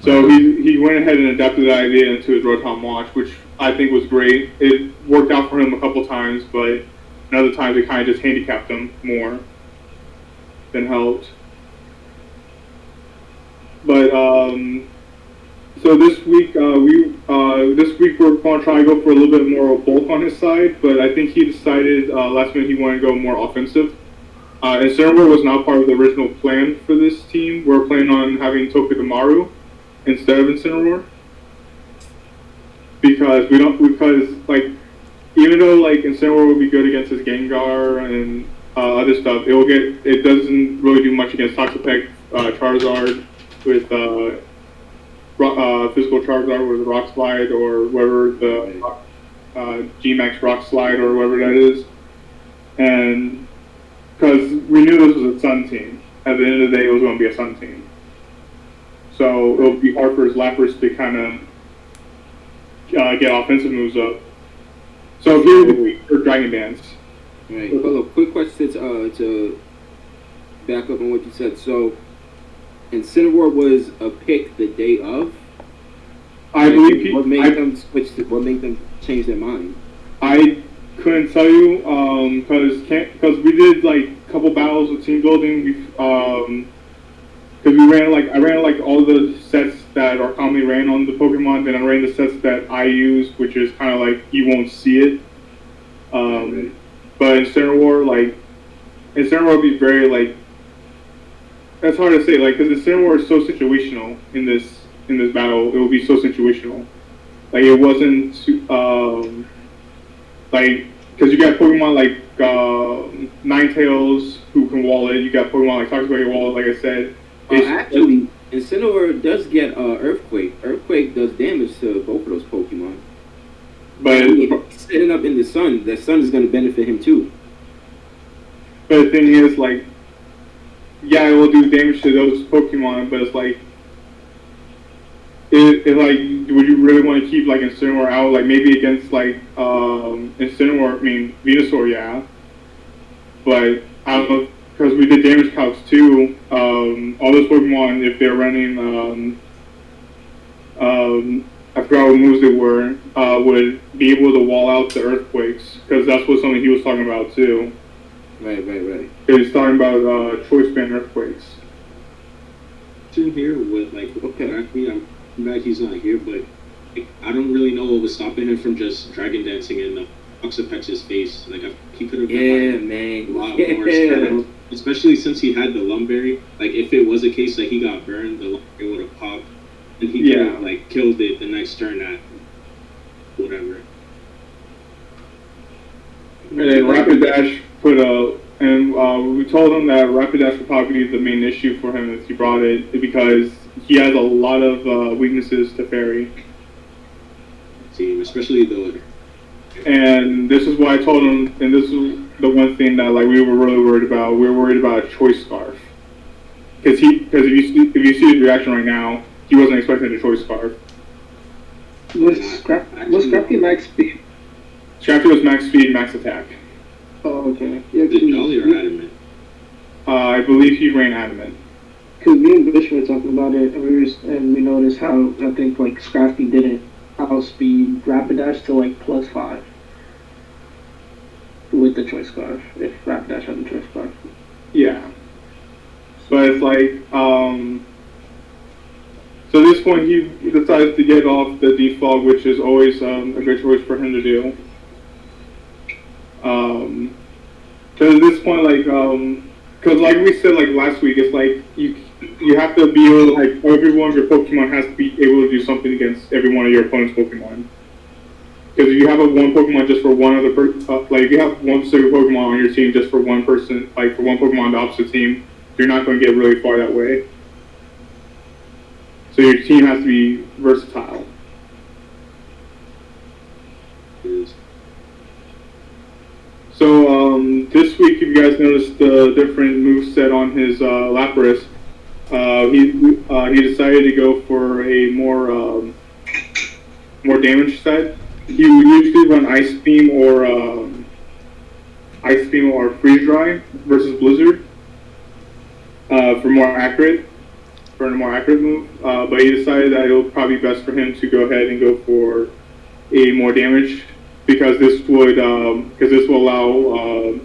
So he went ahead and adapted that idea into his Rotom Wash, which I think was great. It worked out for him a couple times, but in other times it kind of just handicapped him more than helped. But so this week we're going to try to go for a little bit more bulk on his side, but I think he decided last minute he wanted to go more offensive. Incineroar was not part of the original plan for this team. We're planning on having Togedemaru instead of Incineroar, because like, even though like Incineroar would be good against his Gengar and other stuff, it doesn't really do much against Toxapex, Charizard with physical Charizard with Rock Slide or whatever the G-Max Rock Slide or whatever that is, and because we knew this was a Sun team. At the end of the day, it was going to be a Sun team. So it'll be hard for his Lapras to kind of get offensive moves up. So here's the week for Dragon Dance. Right. Hold up. Quick question to back up on what you said. So Incineroar was a pick the day of? I believe What made them switch? What made them change their mind? I couldn't tell you because we did like a couple battles of team building. Because I ran all the sets that are commonly ran on the Pokemon. Then I ran the sets that I use, which is kind of like you won't see it. But Incineroar would be very like. That's hard to say, like, because Incineroar is so situational in this battle. It will be so situational. Like, it wasn't like, because you got Pokemon like Ninetales who can wall it. You got Pokemon like Toxapex who can wall it. Like I said, actually, Incineroar does get Earthquake. Earthquake does damage to both of those Pokemon. But if he's setting up in the sun is going to benefit him too. But the thing is, like, yeah, it will do damage to those Pokemon, but it's like, would you really want to keep like Incineroar out? Like maybe against like Venusaur, yeah. But I don't know, because we did damage calcs too. All those Pokemon, if they're running, I forgot what moves they were, would be able to wall out the Earthquakes, because that's what something he was talking about too. Right. He's talking about choice band earthquakes. In here with like I'm glad he's not here, but like, I don't really know what was stopping him from just dragon dancing in Oxapex's face. Like he could have done a lot more stuff, especially since he had the lumberry. Like if it was a case that he got burned, the lumberry would have popped, and he could have like killed it the next turn at whatever. And then Rapidash put a. And we told him that Rapidash would probably be the main issue for him if he brought it, because he has a lot of weaknesses to fairy. Team, especially the. And this is why I told him, and this is the one thing that like we were really worried about. We were worried about a choice scarf, because if you see his reaction right now, he wasn't expecting a choice scarf. Was Scrappy max speed? Scrappy was max speed, max attack. Oh, okay. Yeah, Did Jolly or Adamant? I believe he ran Adamant. Because me and Bish were talking about it, and we noticed how I think like Scrappy didn't outspeed Rapidash to like +5 with the choice scarf. If Rapidash had the choice scarf. Yeah. But it's like, so at this point he decides to get off the defog, which is always a good choice for him to do. Because at this point, like, because like we said like last week, it's like you have to be able to, like, every one of your Pokemon has to be able to do something against every one of your opponent's Pokemon. Because if you have one Pokemon just for one other like if you have one specific Pokemon on your team just for one person, like for one Pokemon on the opposite team, you're not going to get really far that way. So your team has to be versatile. So this week, if you guys noticed the different moveset on his Lapras, he decided to go for a more damage set. He would usually run Ice Beam or Freeze Dry versus Blizzard for a more accurate move. But he decided that it would probably be best for him to go ahead and go for a more damage, because this will allow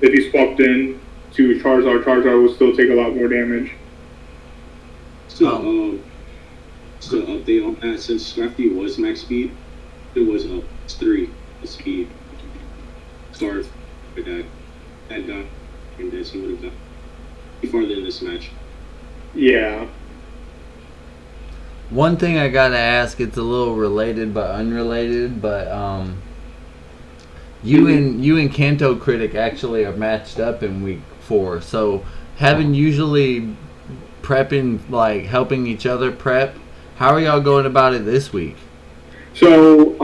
if he swapped in to Charizard will still take a lot more damage. So update on that, since Scrafty was max speed, it was 3 speed start for that guy, and then he would have got farther in this match. Yeah. One thing I gotta ask, it's a little related but unrelated, but you and Kanto Critic actually are matched up in week 4. So having usually prepping, like helping each other prep, how are y'all going about it this week? So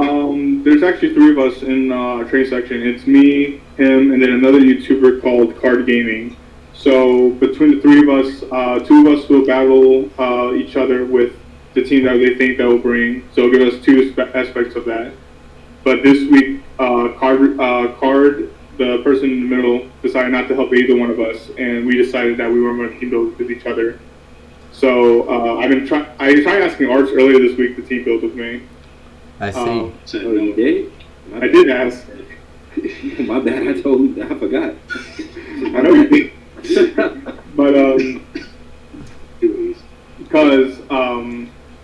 there's actually 3 of us in our training section. It's me, him, and then another YouTuber called Card Gaming. So between the 3 of us, 2 of us will battle each other with the team that they think that will bring. So it'll give us 2 aspects of that. But this week, Card, the person in the middle, decided not to help either one of us, and we decided that we weren't going to team build with each other. So I tried asking Arrtz earlier this week to team build with me. I see. So you did? I did ask. My bad. I forgot. I know you did. But because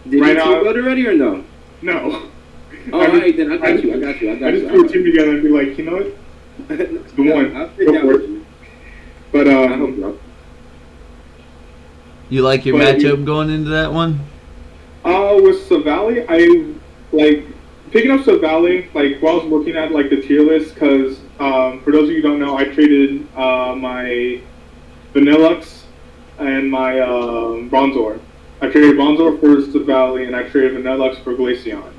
did right you now, team build already or no? No. Oh, alright, then I got you. I just put a team together and be like, you know what? The one. I'll Go for it. But I hope not. You like your matchup going into that one? With Savali, I like picking up Savali. Like while I was looking at like the tier list, because for those of you who don't know, I traded my Vanillux and my Bronzor. I traded Bronzor for Savali, and I traded Vanillux for Glaceon.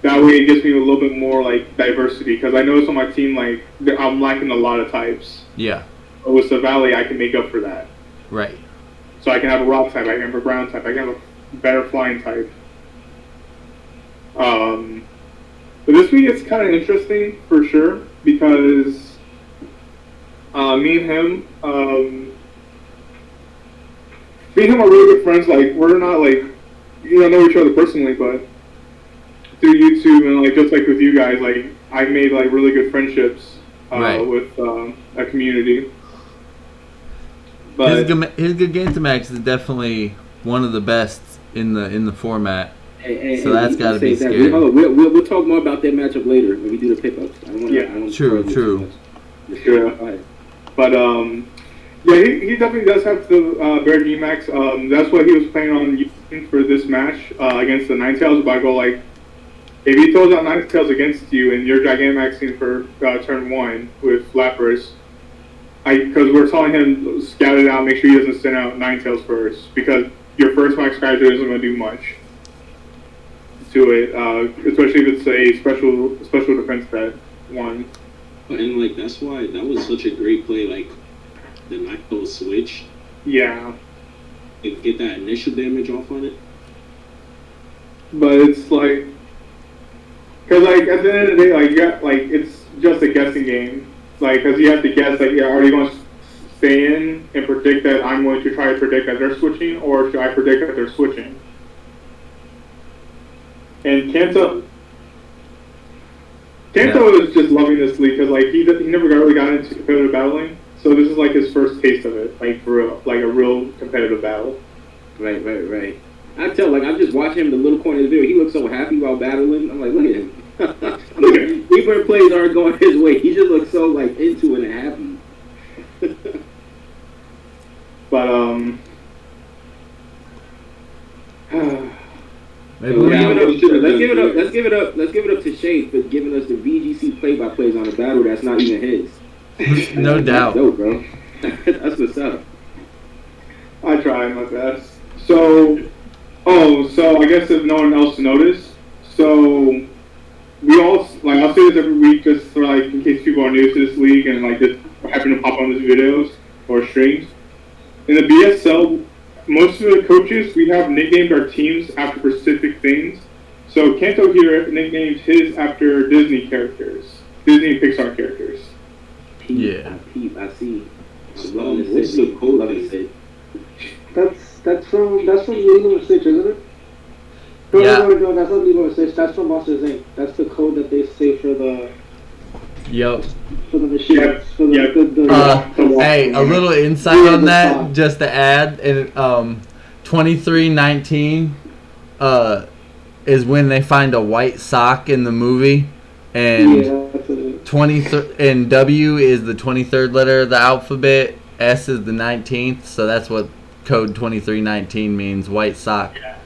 That way it gives me a little bit more like diversity, because I noticed on my team like I'm lacking a lot of types. Yeah. But with Savali, I can make up for that. Right. So I can have a rock type, I can have a ground type, I can have a better flying type. But this week it's kind of interesting for sure, because me and him are really good friends. Like we're not like, you don't know each other personally, but through YouTube and like just like with you guys, like I made like really good friendships Right. with a community. But His Gigantamax is definitely one of the best in the format. So that's got to be scary. We'll talk more about that matchup later when we do the pickups. I don't want to. True. Sure. But yeah, he definitely does have the Bear G-Max. That's what he was planning on using for this match against the Ninetales. But I go like, if he throws out Ninetales against you and you're Gigantamaxing for turn 1 with Flappers, because we're telling him scout it out, make sure he doesn't send out Ninetales first, because your first max strategy isn't going to do much to it, especially if it's a special defense bet one. And like that's why that was such a great play, like the Ninetales switch. Yeah. And get that initial damage off on it. But it's like, because like at the end of the day, like it's just a guessing game. Like, because you have to guess, like, are you going to stay in and predict that I'm going to try to predict that they're switching, or should I predict that they're switching? And Kanto is just loving this league because like he never really got into competitive battling, so this is like his first taste of it, like for real, like a real competitive battle. Right. I tell, like, I'm just watching him, the little corner of the video. He looks so happy while battling. I'm like, look at him. Even when plays aren't going his way, he just looks so like into it and happy. But let's give it up to Shade for giving us the VGC play-by-plays on a battle that's not even his. No doubt. That's dope, bro. That's what's up. I tried my best. So I guess if no one else noticed, so we all, like, I'll say this every week just for, like, in case people are new to this league and, like, just happen to pop on these videos or streams. In the BSL, most of the coaches, we have nicknamed our teams after specific things. So Kanto here nicknamed his after Disney characters, Disney and Pixar characters. Yeah. I see. What's the code? That's from Lilo and Stitch, isn't it? No, that's not Lilo and Stitch. That's from Monsters Inc. That's the code that they say for the machines. Yep. For the Hey, a little insight on that, just to add. 2319 is when they find a white sock in the movie, and and W is the 23rd letter of the alphabet. S is the 19th, so that's what code 2319 means, white sock. Yeah.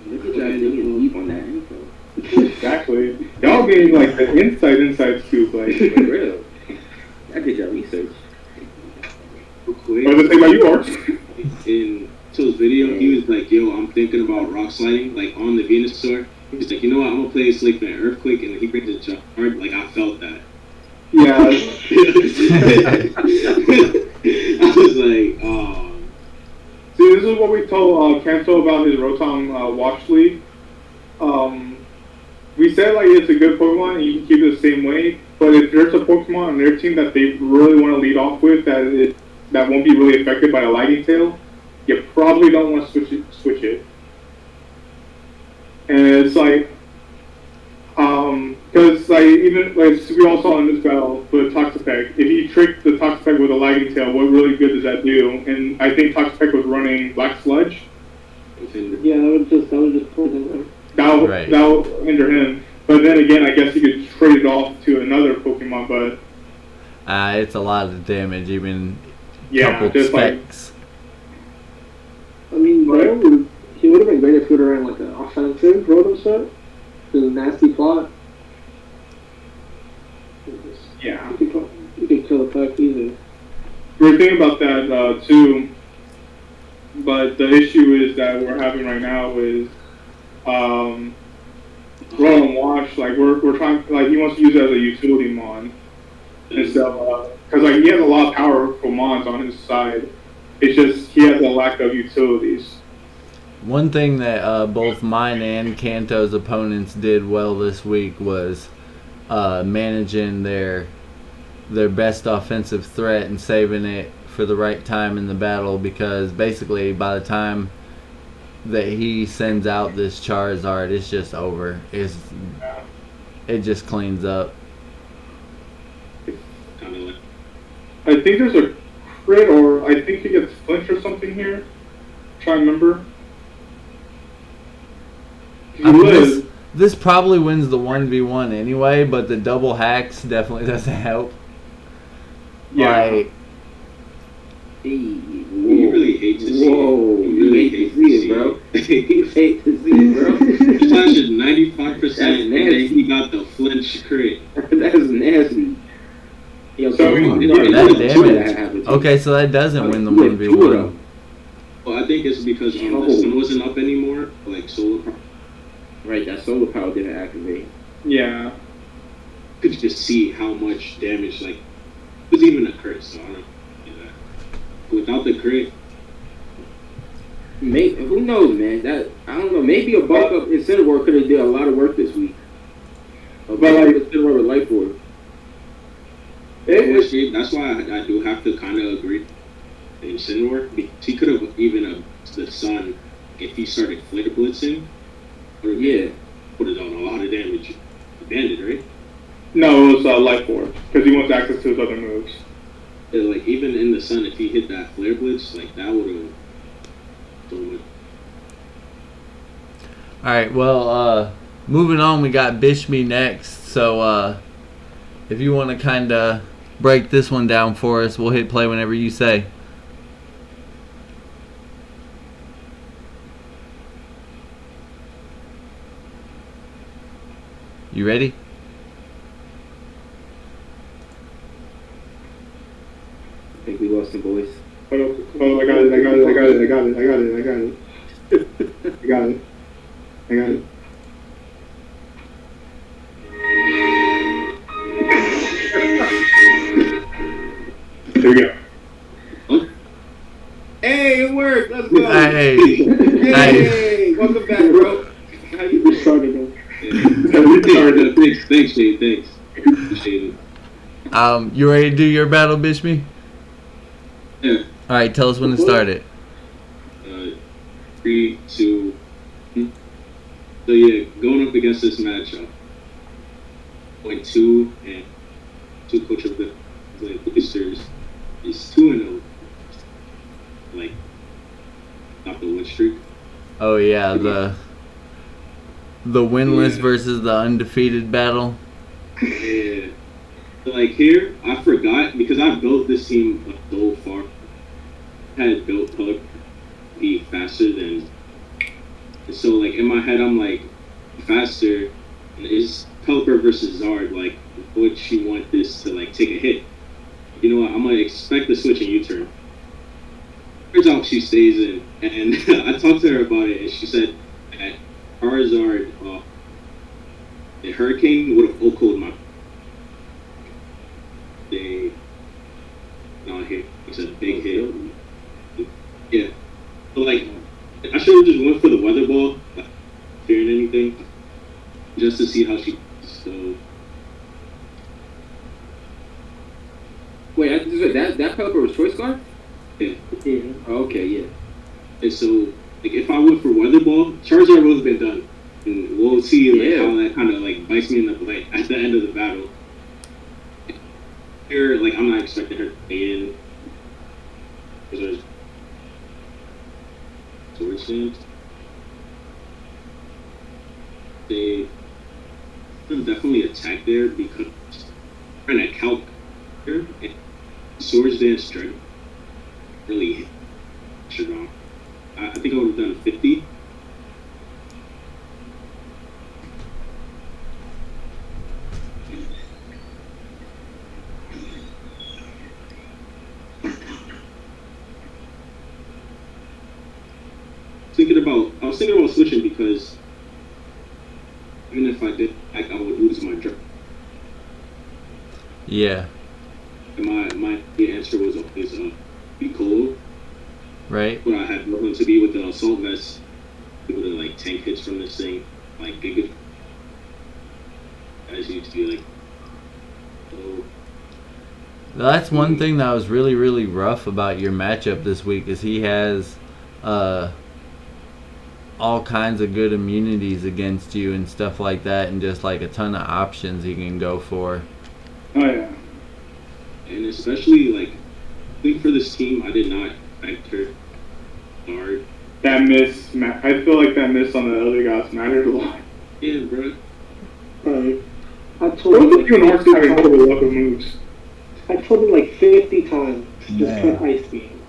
Look at y'all digging deep on that info. Exactly. Y'all getting like the inside scoop, like for real. I did your research. What does it say about you, Arrtz? In Till's video, he was like, "Yo, I'm thinking about rock sliding, like on the Venusaur." He's like, "You know what? I'm gonna play a Slick Man Earthquake," and he brings it to hard. Like I felt that. Yeah. I was like, oh. See, this is what we told Kanto about his Rotom Watch League. We said like it's a good Pokemon and you can keep it the same way, but if there's a Pokemon on their team that they really want to lead off with that won't be really affected by a lagging tail, you probably don't want to switch it. And it's like, because like even like we all saw in this battle with Toxapex, if he tricked the Toxapex with a lagging tail, what really good does that do? And I think Toxapex was running Black Sludge. Yeah, that would just pull him. That'll hinder him. But then again, I guess you could trade it off to another Pokemon, but it's a lot of damage, even yeah, just specs. I mean, he would have been great if he would have ran like an offensive Rotom set. It's a nasty plot. Yeah. You could kill the pack easily. We're thinking about that too, but the issue is that we're having right now is Rotom Wash. Like we're trying, like he wants to use it as a utility mon instead of because like he has a lot of powerful mons on his side. It's just he has a lack of utilities. One thing that both mine and Kanto's opponents did well this week was managing their best offensive threat and saving it for the right time in the battle, because basically by the time that he sends out this Charizard, it's just over. It just cleans up. I think there's a crit, or I think he gets flinch or something here. Try to remember. He I mean, lives. this probably wins the 1v1 anyway, but the double hacks definitely doesn't help. Yeah. Like, Hey, You really hate to see whoa. it. You hate to see it, bro. You hate to see it, bro. He flashed 95%, and then nasty. he got the flinch crit. That's nasty. Yo, So, that damage. Okay, so that doesn't win the 1v1. Well, I think it's because the sun wasn't up anymore, like solar power. Right, that solar power didn't activate. Yeah. You could just see how much damage, like, it was even a crit, so I don't know that. Without the crit, Who knows, man? I don't know. Maybe a bulk up Incineroar could have did a lot of work this week. A bulk up Incineroar with Life Orb. that's why I do have to kind of agree in Incineroar, because he could have even the sun, if he started Flare Blitzing, Yeah. put it on a lot of damage. Bandit, right? No, it was Life Orb, because he wants access to his other moves. Yeah, like, even in the sun, if he hit that Flare Blitz, like, that would have done it. Alright, well, moving on, we got Bishme next. So, if you want to kind of break this one down for us, we'll hit play whenever you say. You ready? I think we lost some boys. Oh, I got it. I got it. Here we go. Hey, it worked. Let's go. Hey. Hey. Welcome back, bro. How you doing? Started it. Thanks, Shane. Thanks. Appreciate it. You ready to do your battle, Bishme? Yeah. Alright, tell us when to start it. 3, 2. So yeah, going up against this matchup, 0.2 and 2 coach of the boosters is 2-0. Like, not the win streak. Oh yeah, the winless versus the undefeated battle. Yeah. But like here, I forgot because I built this team like, so far. I had built Pelipper to be faster than. And so like in my head, I'm like faster. And it's Pelipper versus Zard. Like, would she want this to like take a hit? You know what? I'm gonna expect the switch and U-turn. Turns out she stays in, and I talked to her about it, and she said that Charizard, the Hurricane would have OHKO'd my. They not hit. It's a big hit. Yeah, but like I should have just went for the weather ball, like, fearing anything, just to see how she. So Wait, that Pelipper was choice card? yeah. Okay, yeah. And so, like, if I went for weather ball, Charizard would have been done, and we'll see like how that kind of like bites me in the butt at the end of the battle. Here, like, I'm not expecting her to stay in. Because Sword Stance. They definitely attack there because trying to calc here and Sword Dance strike really hit Shadon. I think I would have done 50. I was thinking about switching because even if I did, like, I would lose my draft. Yeah. And my answer was always be cold. Right. But I had nothing to be with the assault vest, able to like tank hits from this thing, like Giga. Guys need to be like, oh. That's one thing that was really, really rough about your matchup this week is he has all kinds of good immunities against you and stuff like that, and just like a ton of options he can go for. Oh yeah. And especially like think for this team, I did not factor hard. That miss, I feel like that miss on the other guys mattered a lot. Yeah, bro. Right. I Both told of you him and Arrtz having horrible luck with moves. I told him like 50 times to just Man. cut ice beam.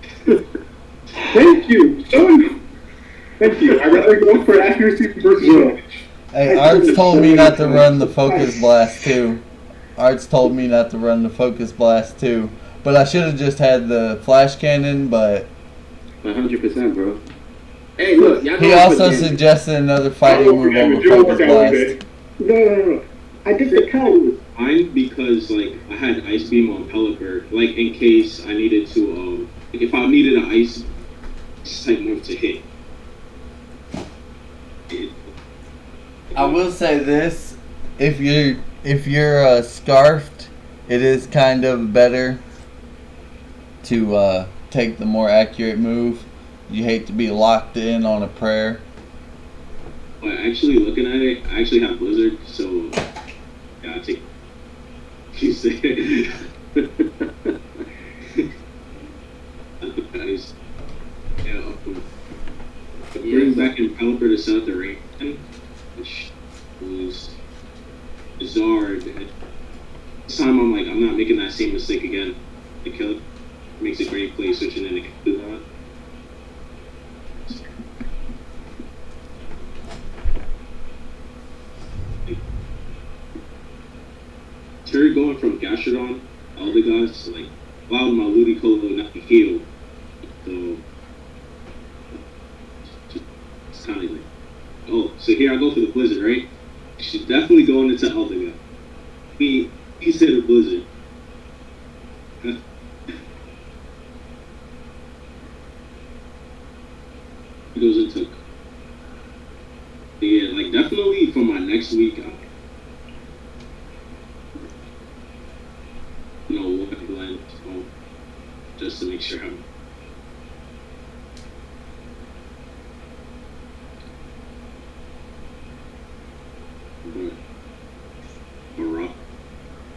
Thank you. Thank you. I'd rather go for accuracy versus damage. Hey, Arrtz told me not to run the focus blast too. Arrtz told me not to run the focus blast too. But I should have just had the flash cannon, but 100%, bro. Hey, look, y'all he know also what suggested another fighting move over You'll focus work out one blast. day. No. I did the count. Mine because like I had ice beam on Pelipper, like in case I needed to like, if I needed an ice type move to hit. I will say this: if you're scarfed, it is kind of better to take the more accurate move. You hate to be locked in on a prayer. But actually looking at it, I actually have Blizzard, so yeah, I take. She said. Guys, yeah, bring back in Pelipper to set up the ring, which was bizarre. This time I'm like, I'm not making that same mistake again. The kill makes a great play switching in to that. Terry going from Gastrodon, all the guys, like, allowed my Ludicolo not to heal. So, it's kind of like, oh, so here I go for the Blizzard, right? She's definitely going into Eldiga. He said a Blizzard. He goes into, yeah, like, definitely for my next week, what blend, just to make sure I'm. But rock,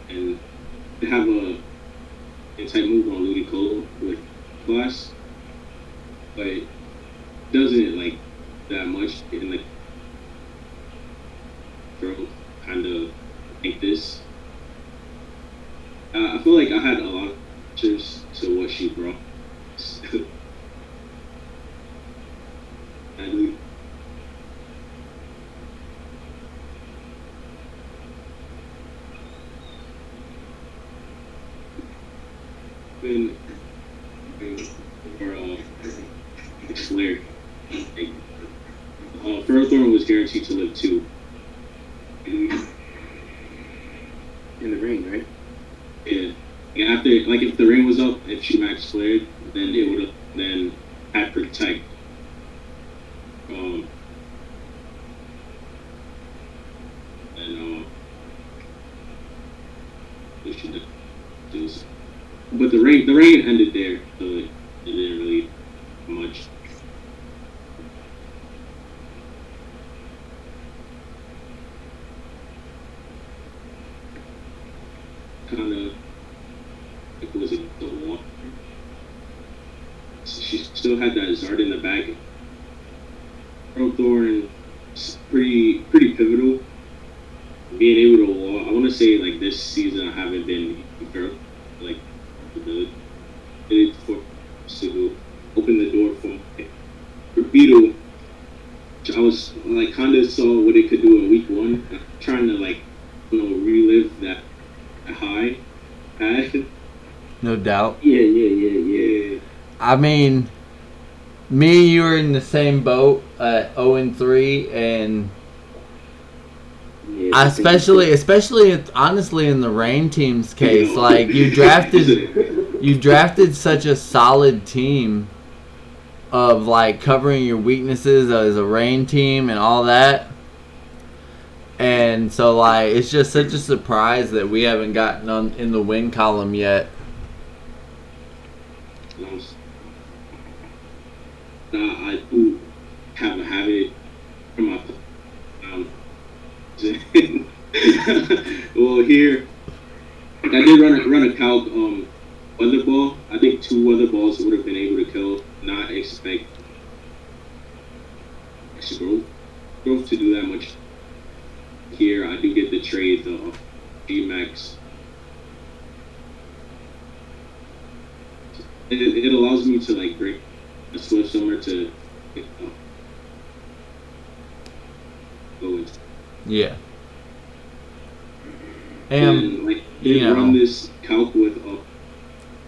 and they have a anti move on Ludicolo with class, but it doesn't like that much in the throw, kind of like this. I feel like I had a lot of answers to what she brought. Flare. Ferrothorn was guaranteed to live 2. In the ring, right? Yeah. After, like, if the ring was up, if she max flared, then it would have then had protect. We should do this. But the rain ended there, so it didn't really much. Kind of. Like, was it the one? She still had that Zard in the bag. Ferrothorn, pretty pivotal. Being able to walk. I want to say like this season I haven't been like to open the door for Beetle. I was like kind of saw what it could do in week 1. I'm trying to like relive that high passion. No doubt. Yeah. I mean, me and you were in the same boat at 0-3, and Yeah, especially honestly in the Rain team's case, like you drafted such a solid team of like covering your weaknesses as a Rain team and all that. And so like it's just such a surprise that we haven't gotten on in the win column yet. I do have a habit from my well here I did run a calc weather ball. I think 2 weather balls would have been able to kill. Not expect growth to do that much. Here, I do get the trade though. G-Max. It allows me to like bring a Swift Summer to go into. Yeah. And like they run this calc with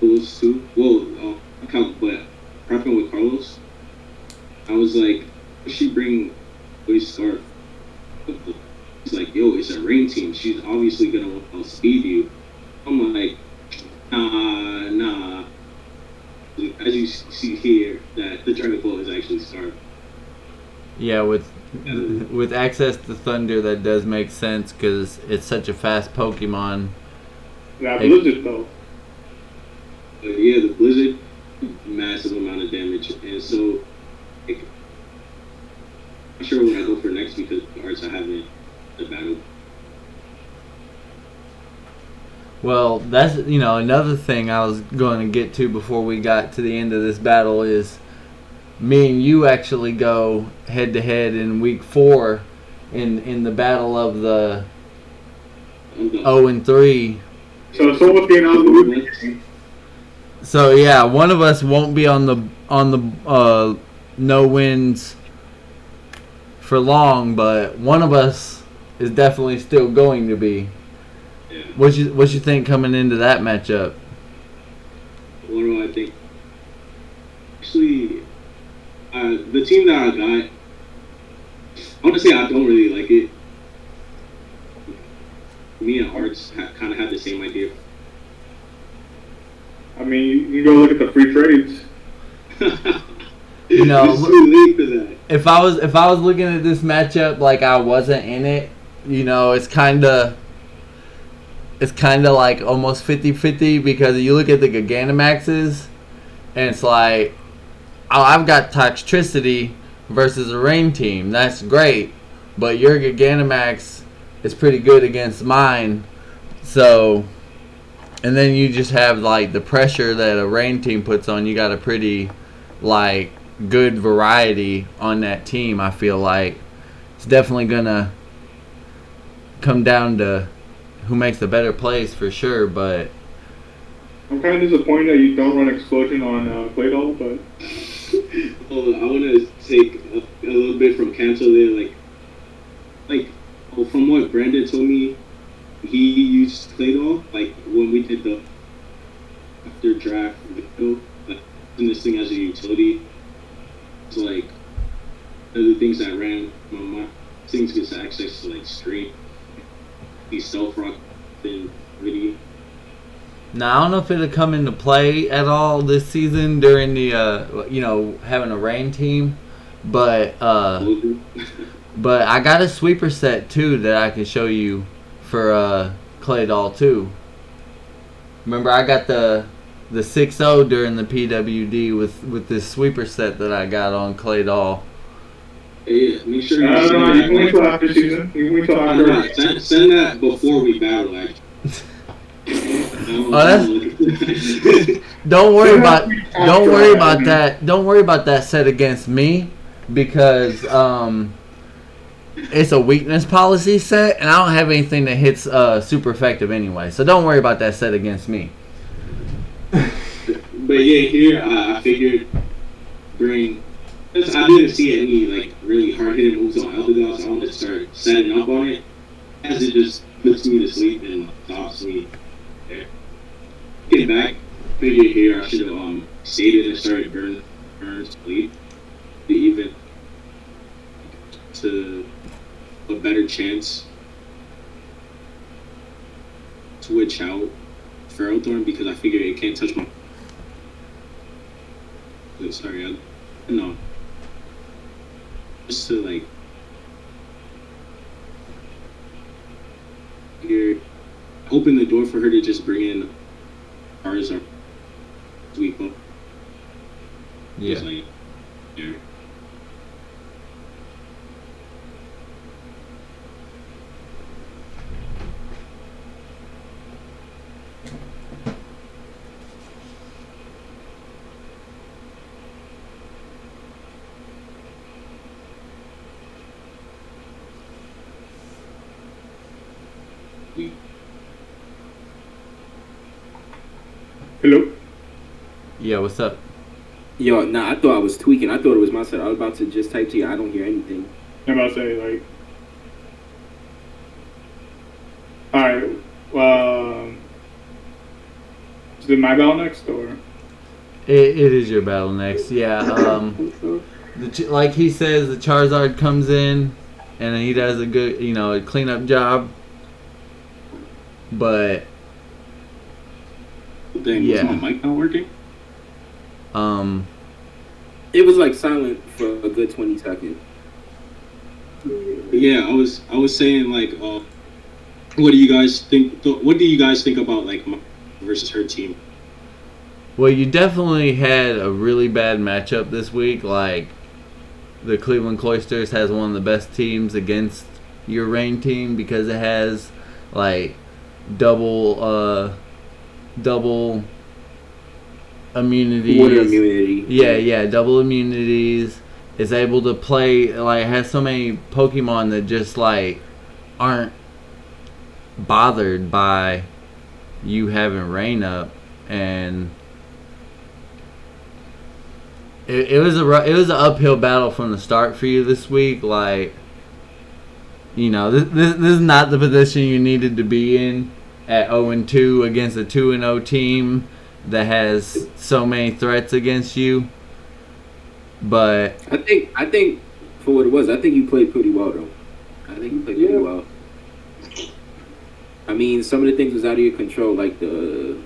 Carlos too. Well, calc, but prepping with Carlos, I was like, what she bring a scarf? He's like, yo, it's a rain team. She's obviously gonna outspeed you. I'm like, nah. As you see here, that the Dragon Ball is actually Scarf. Yeah, with access to Thunder, that does make sense because it's such a fast Pokemon. That Blizzard though. Yeah, the Blizzard, massive amount of damage, and so like, I'm sure when I go for next because the Arrtz I haven't the battle. Well, that's another thing I was going to get to before we got to the end of this battle is me and you actually go head to head in week 4 in the battle of the 0-3. So what's going on? So yeah, one of us won't be on the no wins for long, but one of us is definitely still going to be. Yeah. What you think coming into that matchup? What do I think? Actually, the team that I got, honestly, I don't really like it. Me and Arrtz kind of had the same idea. I mean, you can go look at the free trades. It's too late for that. If I was looking at this matchup like I wasn't in it, it's kind of like almost 50-50 because you look at the Gigantamaxes and it's like, oh, I've got Toxtricity versus a Rain team. That's great, but your Gigantamax is pretty good against mine. So, and then you just have like the pressure that a Rain team puts on. You got a pretty like good variety on that team. I feel like it's definitely gonna come down to who makes the better plays for sure, but I'm kind of disappointed that you don't run Explosion on Claydol, but well, I want to take a little bit from Cancel there, from what Brandon told me, he used Claydol, like when we did the after draft video, like using this thing as a utility. It's like one of the things that ran my mind. Things gets access to like screen. He's self-rock and really. now I don't know if it'll come into play at all this season during the having a Rain team, but but I got a sweeper set too that I can show you for Claydol too. Remember I got the 6-0 during the PWD with this sweeper set that I got on Claydol. Yeah, make sure you you can wait till after season. You can wait till after. Send that before we battle, actually. Don't worry about that. Don't worry about that set against me because it's a weakness policy set, and I don't have anything that hits super effective anyway. So don't worry about that set against me. But yeah, here I figured bring. I didn't see any like really hard hitting moves on Elder, so I wanted to start setting up on it. As it just puts me to sleep and stops me there. Getting back, figured here I should have stayed and started burn sleep to even to a better chance switch out Ferrothorn because I figured it can't touch my. Sorry, no. Just to like here open the door for her to just bring in ours or sweep up. Yeah. Just like, yeah. week. Hello? Yeah, what's up? Yo, nah, I thought I was tweaking. I thought it was my side. I was about to just type to you. I don't hear anything. I'm about to say, like... Alright, well... is it my battle next, or...? It is your battle next. Yeah. Like he says, the Charizard comes in, and he does a good, a cleanup job. But Dang, yeah. was my mic not working? It was like silent for a good 20 seconds. Yeah, I was saying like, what do you guys think? What do you guys think about like versus her team? Well, you definitely had a really bad matchup this week. Like, the Cleveland Cloisters has one of the best teams against your Rain team because it has, like, double immunities. Water immunity. Yeah, double immunities. Is able to play, like, has so many Pokemon that just, like, aren't bothered by you having Rain up. And it was an uphill battle from the start for you this week. Like, this is not the position you needed to be in at 0-2 against a 2-0 team that has so many threats against you. But I think for what it was, I think you played pretty well though. I think you played pretty well. I mean, some of the things was out of your control, like the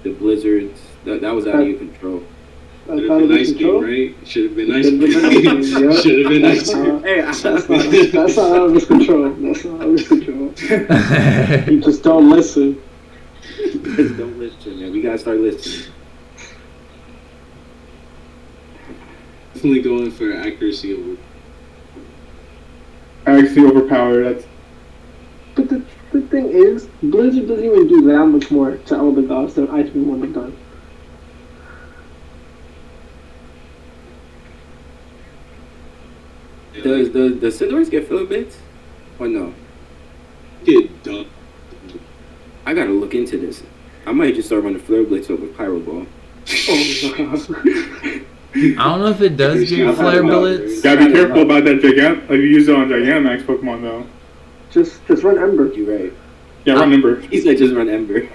blizzards. That was out of your control. Should have been ice game, right? Should have been ice game. Should have been ice game. Hey, that's not out of his control. That's not out of his control. You just don't listen. Just don't listen, man. We gotta start listening. Definitely going for accuracy over. Actually overpowered, that's... But the thing is, Blizzard doesn't even do that much more to Eldegoss than Ice Beam would have done. Does Cinderace get filler bits? Or no? Get done. I gotta look into this. I might just start running Flare Blitz over Pyro Ball. Oh my god. I don't know if it does give Flare Bullets. Gotta be careful about that If you use it on Gigantamax Pokemon, though. Just run Ember. You're right. Yeah, run Ember. He said just run Ember.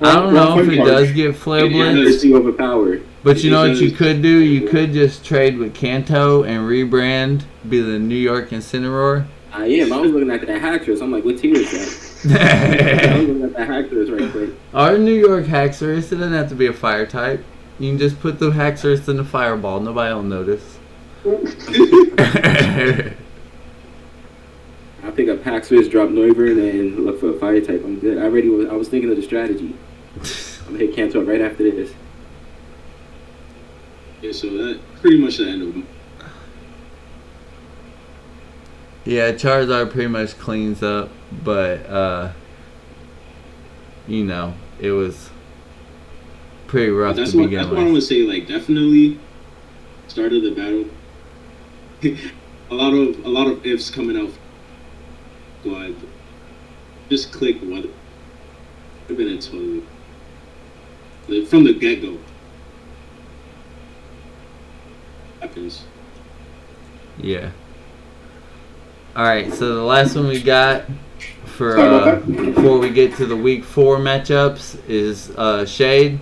I don't know if it does give Flare Blitz. It's too overpowered. But you know what you could do? You could just trade with Kanto and rebrand, be the New York Incineroar. I am. I was looking at that Haxorus. I'm like, what tier is that? I was looking at that Haxorus right quick. Our New York Haxorus, it doesn't have to be a fire type. You can just put the Haxorus in the fireball. Nobody will notice. I pick up Haxorus, drop Noivern, and look for a fire type. I'm good. I was thinking of the strategy. I'm gonna hit Kanto right after this. Yeah, so that pretty much the end of them. Yeah, Charizard pretty much cleans up, but it was pretty rough That's to what begin I want with. to say. Like, definitely start of the battle. a lot of ifs coming out. But just click what I've been in totally from the get go. Happens. Yeah. Alright, so the last one we got for before we get to the week 4 matchups is Shade.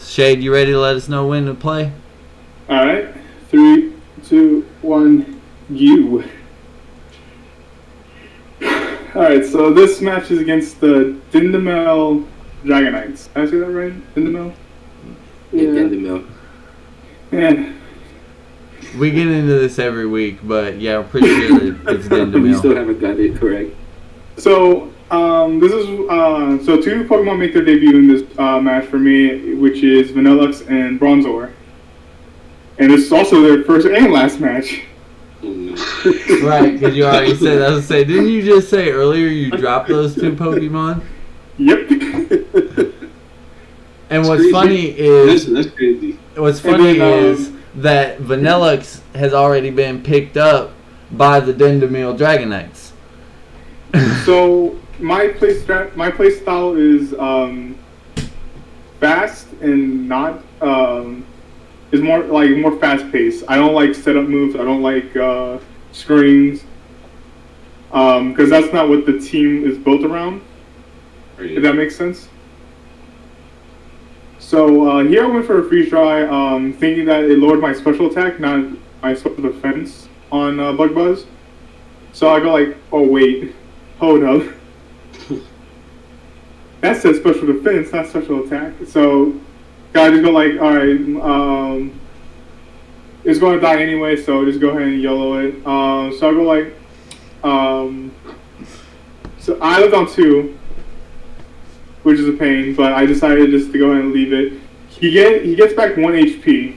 Shade, you ready to let us know when to play? Alright. 3, 2, 1, you. Alright, so this match is against the Dindamel Dragonites. Did I say that right? Dindamel? Yeah. Dindamel. Yeah. We get into this every week, but yeah, I'm pretty sure that it's Dindamel. We still haven't got it correct. So, this is, so 2 Pokemon make their debut in this match for me, which is Vanillux and Bronzor. And this is also their first and last match. Oh no. Right, because you already said that. I was gonna say, didn't you just say earlier you dropped those 2 Pokemon? Yep. And what's crazy. funny is That's crazy. what's funny is that Vanillux has already been picked up by the Dindamel Dragonites. So my play style is fast and not is more fast paced. I don't like setup moves. I don't like screens because that's not what the team is built around. If that makes sense. So here I went for a freeze dry, thinking that it lowered my special attack, not my special defense on Bug Buzz. So I go like, oh wait, hold up. That says special defense, not special attack. So I just go like, all right, it's going to die anyway, so just go ahead and YOLO it. So I go like, so I lived on 2. Which is a pain, but I decided just to go ahead and leave it. He gets back 1 HP.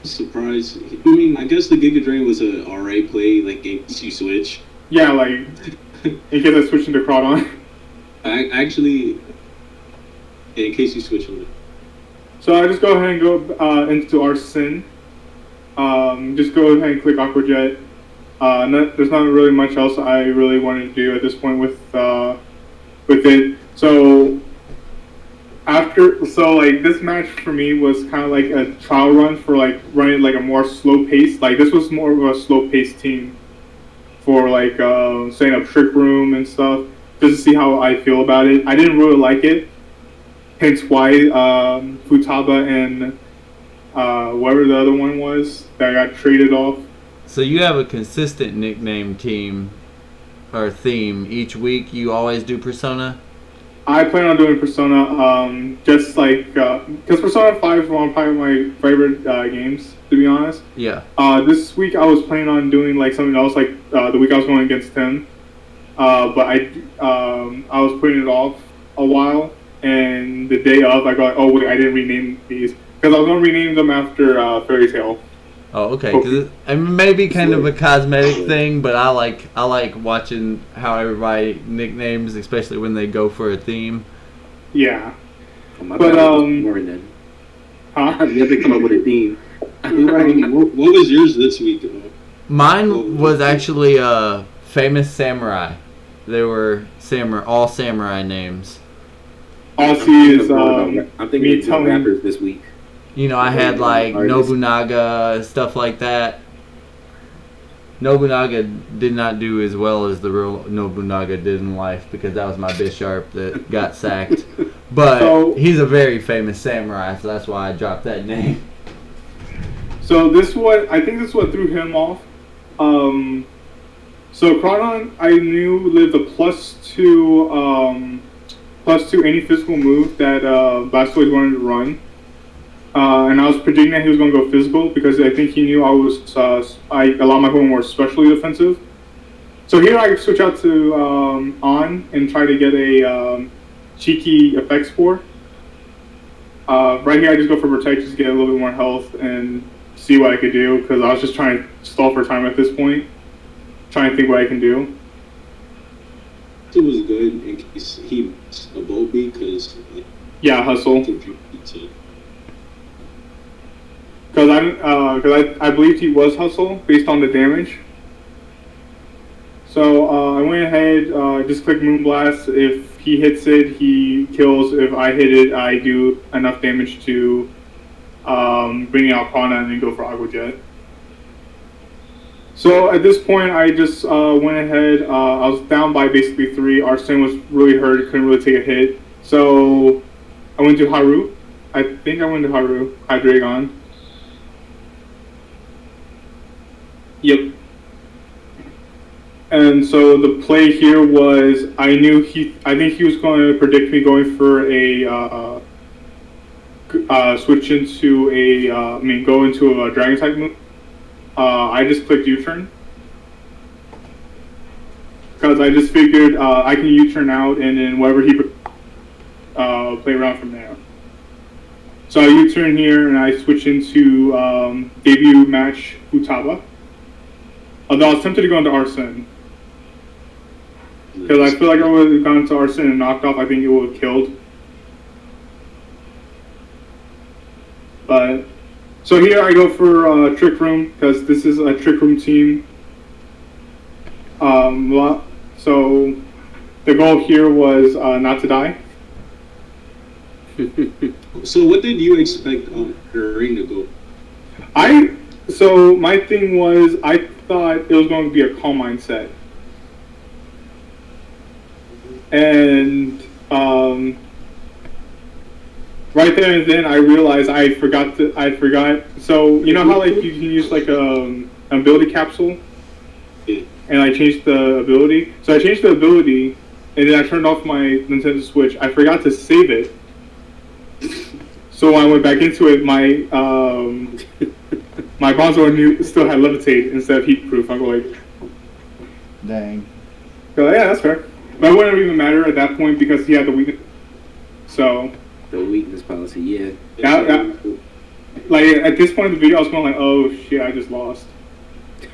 Surprise! I mean, I guess the Giga Drain was a alright play, like in case you switch. Yeah, like in case I switch into Crawdon. Actually, in case you switch on it. So I just go ahead and go into Arrtz. Just go ahead and click Aqua Jet. There's not really much else I really wanted to do at this point with it. So like this match for me was kind of like a trial run for like running like a more slow pace. Like this was more of a slow paced team for like setting up Trick Room and stuff, just to see how I feel about it. I didn't really like it, hence why Futaba and whatever the other one was that got traded off. So you have a consistent nickname team or theme each week. You always do Persona. I plan on doing Persona, just like, because Persona 5 is one of probably my favorite games, to be honest. Yeah. This week I was planning on doing like something else, like the week I was going against him. But I was putting it off a while, and the day of I go, oh wait, I didn't rename these, because I was going to rename them after Fairy Tail. Oh, okay. Because it may be kind of a cosmetic thing, but I like watching how everybody nicknames, especially when they go for a theme. Yeah. Oh, my but then. Huh? You have to come up with a theme. What was yours this week? Mine was actually famous samurai. They were all samurai names. All I see is I'm thinking of rappers this week. You know, I had like Nobunaga, stuff like that. Nobunaga did not do as well as the real Nobunaga did in life, because that was my Bisharp that got sacked. But he's a very famous samurai, so that's why I dropped that name. So I think this is what threw him off. So Crawdon, I knew lived a +2 any physical move that Blastoise wanted to run. And I was predicting that he was going to go physical, because I think he knew a lot of my Pokemon were especially defensive. So here I switch out to On and try to get a cheeky effect score. Right here I just go for Protect, just to get a little bit more health and see what I could do, because I was just trying to stall for time at this point, trying to think what I can do. It was good in case he missed a Volbeat, because yeah, Hustle. Because I believed he was Hustle based on the damage. So I went ahead, just click Moonblast. If he hits it, he kills. If I hit it, I do enough damage to bring out Prana and then go for Aqua Jet. So at this point, I just went ahead. I was down by basically 3. Arsene was really hurt, couldn't really take a hit. So I went to Haru. I think I went to Haru, Hydreigon. Yep. And so the play here was, I think he was going to predict me going for a switch into go into a Dragon type move. I just clicked U-turn, because I just figured I can U-turn out, and then whatever he play around from there. So I U-turn here and I switch into debut match Futaba. Although I was tempted to go into Arsene, because I feel like I would have gone to Arsene and knocked off. I think it would have killed. But so here I go for Trick Room, because this is a Trick Room team. So the goal here was not to die. So what did you expect the ring to go? So my thing was I thought it was going to be a calm mindset. And right there and then I realized I forgot. So you know how like you can use like an ability capsule, and I changed the ability. So I changed the ability, and then I turned off my Nintendo Switch. I forgot to save it. So when I went back into it, my my Bonzo still had levitate instead of heat proof. I'm like, Dang. so yeah, that's fair. But it wouldn't even matter at that point because he had the weakness. So The weakness policy, yeah. like at this point in the video, I was going like, oh shit, I just lost.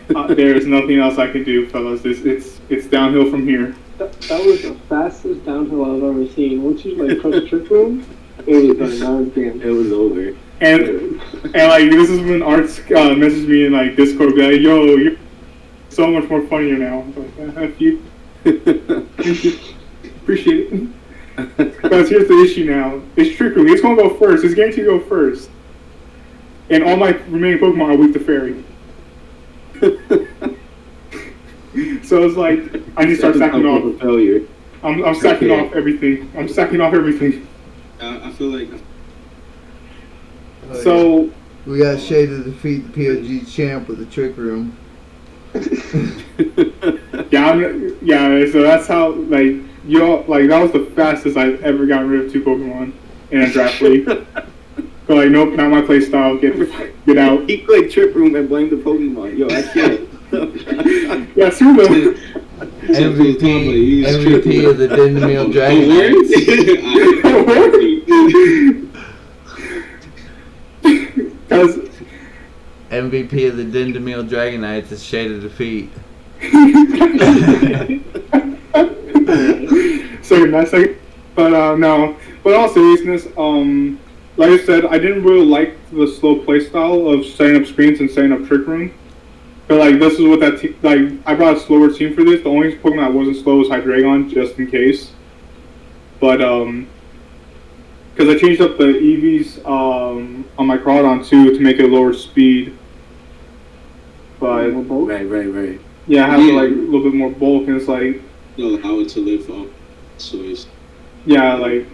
There's nothing else I can do, fellas. It's downhill from here. That was the fastest downhill I've ever seen. Once you like press trick room, it was done. That was game. It was over. And like this is when Arrtz messaged me in like Discord, be like, yo, you're so much more funnier now. I was like, F you. Appreciate it. Because here's the issue now. It's trick room. It's gonna go first. It's guaranteed to go first. And all my remaining Pokemon are weak to fairy. So it's like I need to start sacking off. Failure. I'm sacking off everything. I'm sacking off everything. I feel like So We got Shay to defeat the POG champ with the trick room. yeah. So that's how like that was the fastest I've ever gotten rid of 2 Pokemon in a draft league. So like, nope, not my play style. Get out. He clicked Trip Room and blamed the Pokemon. Yo, I can't. Yeah, Suba. MVP of the Dendemil Dragon. Because MVP of the Dendemil Dragonites is Shay to defeat. so nice, but no. But in all seriousness, like I said, I didn't really like the slow play style of setting up screens and setting up Trick Room. But like this is what that team, like I brought a slower team for this. The only Pokemon that wasn't slow was Hydreigon, just in case. But because I changed up the EVs on my Crawdon too to make it lower speed. But Right. yeah, I have like a little bit more bulk, and it's like you'll allow it to live up. So it's yeah, like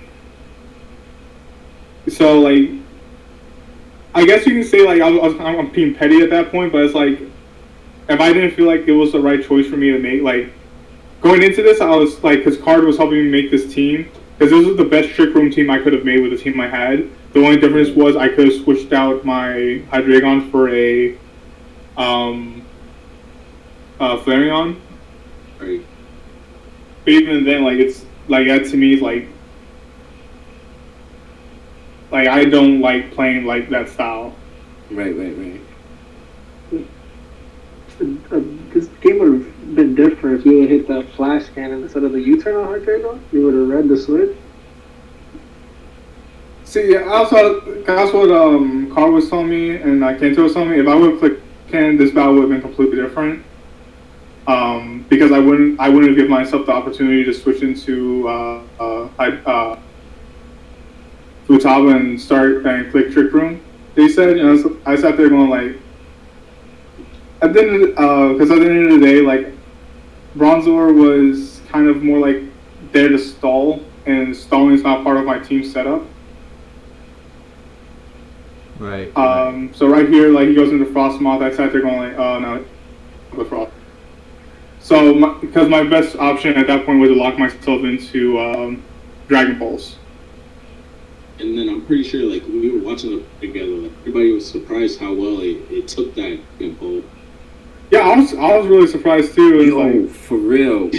so like I guess you can say like I'm being petty at that point, but it's like if I didn't feel like it was the right choice for me to make, like going into this, I was like, because Card was helping me make this team, because this was the best Trick Room team I could have made with the team I had. The only difference was I could have switched out my Hydreigon for a Flareon. right. But even then, like it's like that to me is like I don't like playing like that style. Right. This game would have been different if you would have hit that flash cannon instead of the U-turn on Hydreigon. You would have read the switch. See, yeah, also that's what Carl was telling me, and Kento was telling me. If I would have clicked cannon, this battle would have been completely different. Because I wouldn't have given myself the opportunity to switch into Futaba and start and click Trick Room. They said, you know, so I sat there going like, because at the end of the day, like Bronzor was kind of more like there to stall, and stalling is not part of my team setup. Right. So right here, like he goes into Frostmoth, I sat there going like, oh no, the Frost. So because my best option at that point was to lock myself into Dragon Balls. And then I'm pretty sure, like, when we were watching it together, like, everybody was surprised how well it took that info. Yeah, I was really surprised too. It was like, for real.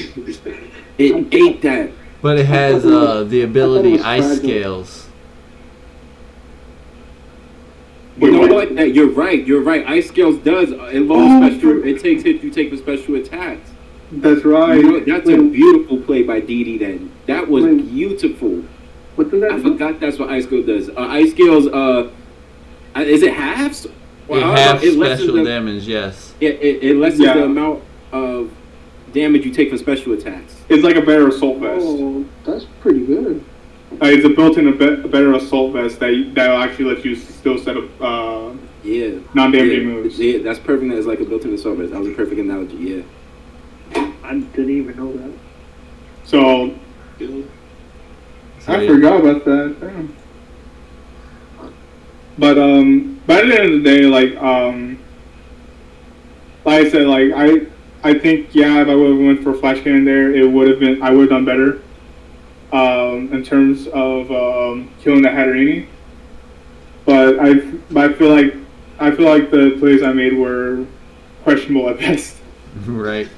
It ate that. But it has the ability Ice Scales. You know what? You're right. Ice Scales does. It lows special. It takes hits. You take the special attacks. That's right. You know, that's a beautiful play by Didi. Then that was beautiful. What does that I do? forgot that's what Ice Scales does. Ice Scales. Is it halves? It halves special damage. Yes. It lessens the amount of damage you take from special attacks. It's like a better assault vest. Oh, that's pretty good. It's a built-in a better assault vest that'll actually let you still set up non-damaging moves. Yeah, that's perfect. That's like a built-in assault vest. That was a perfect analogy. Yeah. I didn't even know that. So I forgot about that. Damn. But at the end of the day, like I said, like I think if I would have went for Flash Cannon there, I would have done better. In terms of killing the Hatterini, but I feel like the plays I made were questionable at best. Right.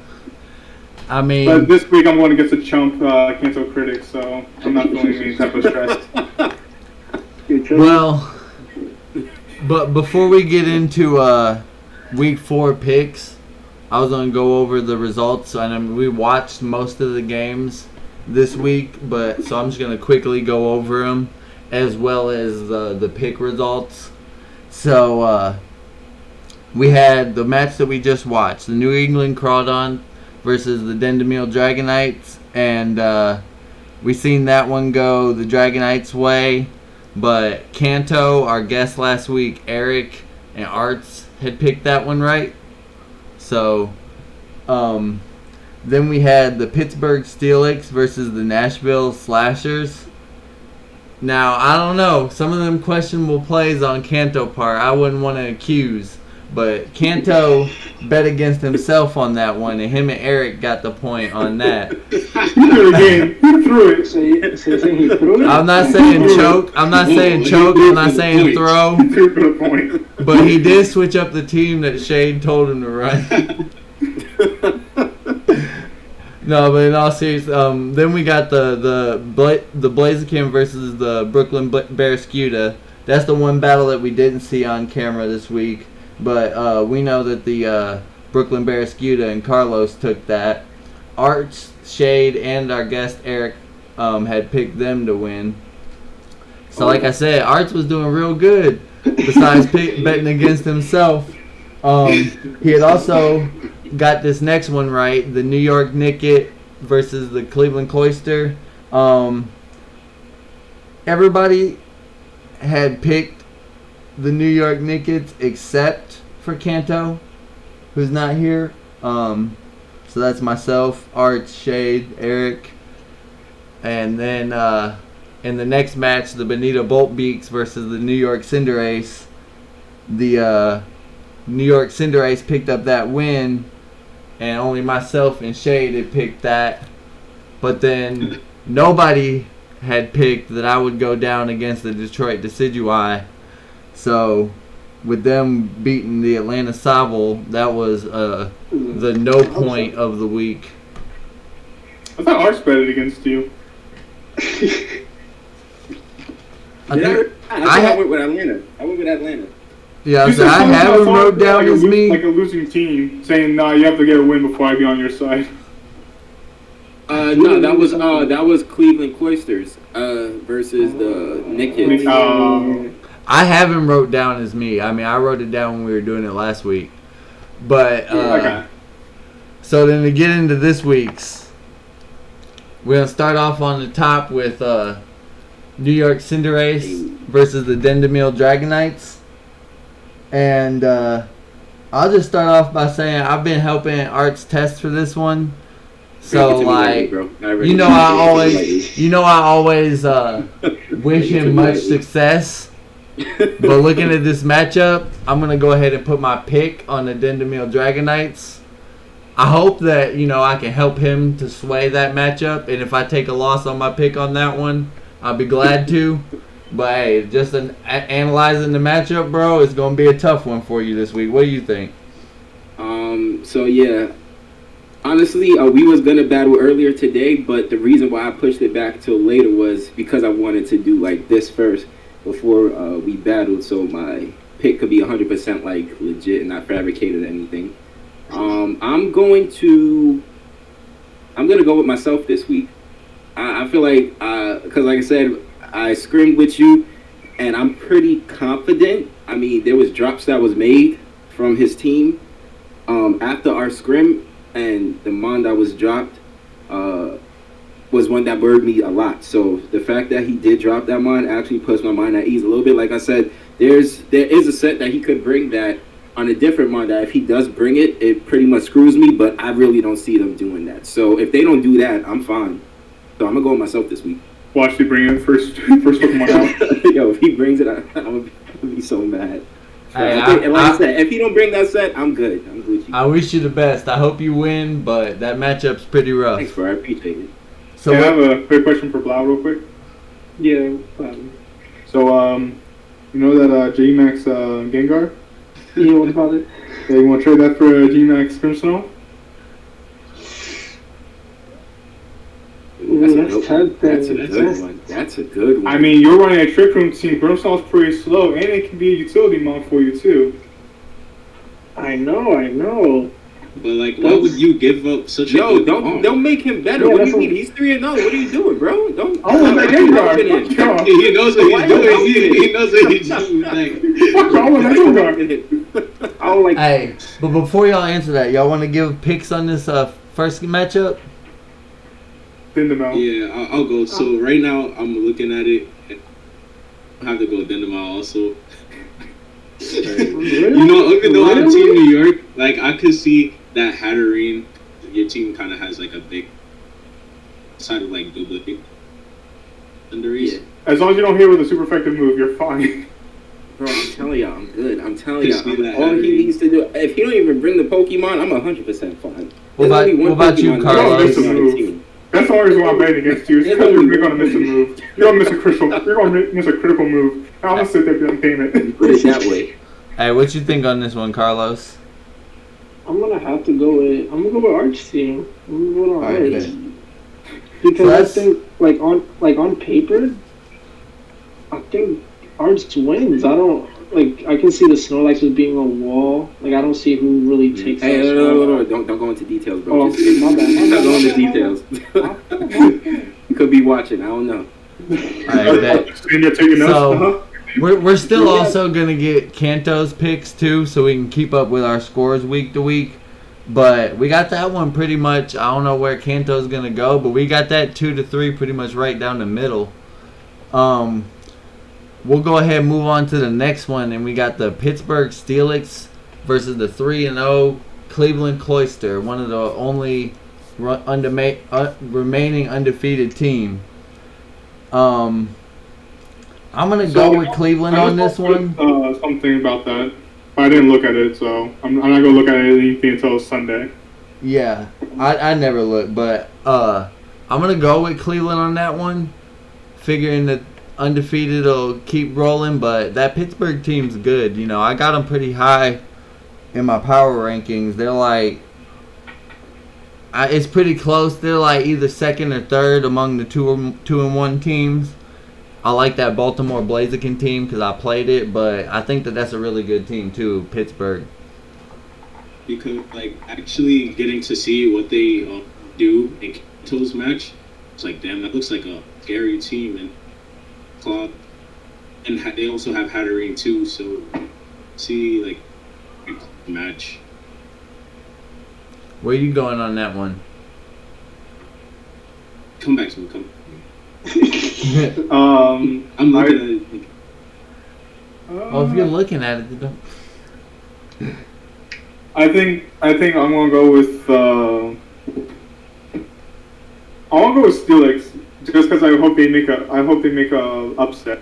I mean, but this week I'm going against a chump Kanto critic, so I'm not feeling any type of stress. Well, but before we get into week 4 picks, I was going to go over the results. And we watched most of the games this week, so I'm just going to quickly go over them as well as the pick results. So we had the match that we just watched, the New England Crawdon versus the Dendemil Dragonites, and we seen that one go the Dragonites' way, but Kanto, our guest last week, Eric and Arrtz had picked that one right. So then we had the Pittsburgh Steelix versus the Nashville Slashers. Now, I don't know. Some of them questionable plays on Kanto part I wouldn't want to accuse. But Kanto bet against himself on that one, and him and Eric got the point on that. He threw the game. He threw it. So he threw it? I'm not saying choke. I'm not saying throw. He threw for the point. But he did switch up the team that Shade told him to run. No, but in all seriousness, then we got the Blaziken versus the Brooklyn Barracuda. That's the one battle that we didn't see on camera this week. But we know that the Brooklyn Barracuda and Carlos took that. Arrtz, Shade, and our guest Eric had picked them to win. So like I said, Arrtz was doing real good besides betting against himself. He had also got this next one right, the New York Nicket versus the Cleveland Cloister. Everybody had picked the New York Nickets except for Kanto, who's not here. So that's myself, Arrtz, Shade, Eric. And then in the next match, the Bonita Boltbeaks versus the New York Cinderace. The New York Cinderace picked up that win, and only myself and Shade had picked that. But then nobody had picked that I would go down against the Detroit Decidui. So with them beating the Atlanta Sobble, that was the no point of the week. I thought Arts betted against you. I went with Atlanta. I went with Atlanta. Yeah, so I have him wrote down as me. Like a losing team, saying, "Nah, you have to get a win before I be on your side." No, that was Cleveland Cloisters versus the Nickets. I have him wrote down as me. I mean, I wrote it down when we were doing it last week. But okay. So then to get into this week's, we're gonna start off on the top with New York Cinderace versus the Dendemil Dragonites. And I'll just start off by saying I've been helping Arrtz test for this one. So like, I always wish him much success. But looking at this matchup, I'm gonna go ahead and put my pick on the Dendemil Dragonites. I hope that I can help him to sway that matchup, and if I take a loss on my pick on that one, I'll be glad to. But hey, just analyzing the matchup, bro, it's gonna be a tough one for you this week. What do you think? So yeah, honestly, we was gonna battle earlier today, but the reason why I pushed it back till later was because I wanted to do like this first before we battled, so my pick could be 100% like legit and not fabricated or anything. I'm gonna go with myself this week. I feel like because like I said, I scrimmed with you, and I'm pretty confident. I mean, there was drops that was made from his team after our scrim, and the mon that was dropped was one that worried me a lot. So the fact that he did drop that mon actually puts my mind at ease a little bit. Like I said, there is a set that he could bring that on a different mon that if he does bring it, it pretty much screws me. But I really don't see them doing that. So if they don't do that, I'm fine. So I'm gonna go with myself this week. Watch you bring it first Pokemon out. Yo, if he brings it, I'm gonna be so mad. Hey, And like I said, if he don't bring that set, I'm good. I'm Gucci. I wish you the best. I hope you win, but that matchup's pretty rough. Thanks, bro. I appreciate it. So I have a quick question for Blau real quick. Yeah. So, you know that G-Max Gengar? Yeah, what about it? Yeah, you want to trade that for G-Max Grimmsnarl? That's tempting. That's a good one. That's a good one. I mean, you're running a Trick Room team. Grimmsnarl's pretty slow, and it can be a utility mod for you, too. I know. But like, why would you give up such a good don't make him better. Yeah, What do you that's mean? He's 3-0. What are you doing, bro? Don't. Oh, my Gengar! He knows what he's doing. He knows what he's doing. Like, Fuck y'all with that Gengar! I was like, hey, but before y'all answer that, y'all want to give picks on this first matchup? Thin them out. yeah, I'll go. So right now, I'm looking at it. I have to go Dendemar also. You know, even though I'm Team New York, like I could see that Hatterene, your team kind of has like a big side of like duplicate. Yeah. As long as you don't hit with a super effective move, you're fine. Bro, I'm telling y'all, I'm good. I'm telling Just y'all, do that, all he Hatterene. needs to do, if he don't even bring the Pokemon, I'm 100% fine. What about you, Pokemon Carlos? that's on the team. That's the only reason why I'm betting against you. It's because you're gonna miss a move. You're gonna miss a critical move. I'm gonna sit there and damn it. Put it that way. Hey, what you think on this one, Carlos? I'm gonna have to go with Arrtz team. I'm gonna go with Alright, Arrtz. Because Plus- I think like on paper, I think Arrtz wins. I don't I can see the Snorlax as being a wall. Like I don't see who really takes Hey, that. no. Don't go into details, bro. Oh, Just my bad. don't go into details. You could be watching. I don't know. Alright, bet. And you're taking notes. So we're still also gonna get Kanto's picks too, so we can keep up with our scores week to week. But we got that one pretty much. I don't know where Kanto's gonna go, but we got that 2 to 3 pretty much right down the middle. We'll go ahead and move on to the next one, and we got the Pittsburgh Steelix versus the 3-0 Cleveland Cloister, one of the only remaining undefeated team. I'm gonna go with Cleveland on this one. Something about that. I didn't look at it, so I'm not gonna look at anything until Sunday. Yeah, I never look, but I'm gonna go with Cleveland on that one, figuring that undefeated will keep rolling. But that Pittsburgh team's good. You know, I got them pretty high in my power rankings. They're like, it's pretty close. They're like either second or third among the 2-1 teams. I like that Baltimore Blaziken team because I played it, but I think that that's a really good team too, Pittsburgh. because like actually getting to see what they do in Kanto's match, it's like damn, that looks like a scary team. And Claude, and they also have Hatterene too, so see like match. Where you going on that one? Come back to me. Come. I'm I'm looking at it. Like, Well, if you're looking at it, then I think I'm gonna go with Steelix just because I hope they make a upset.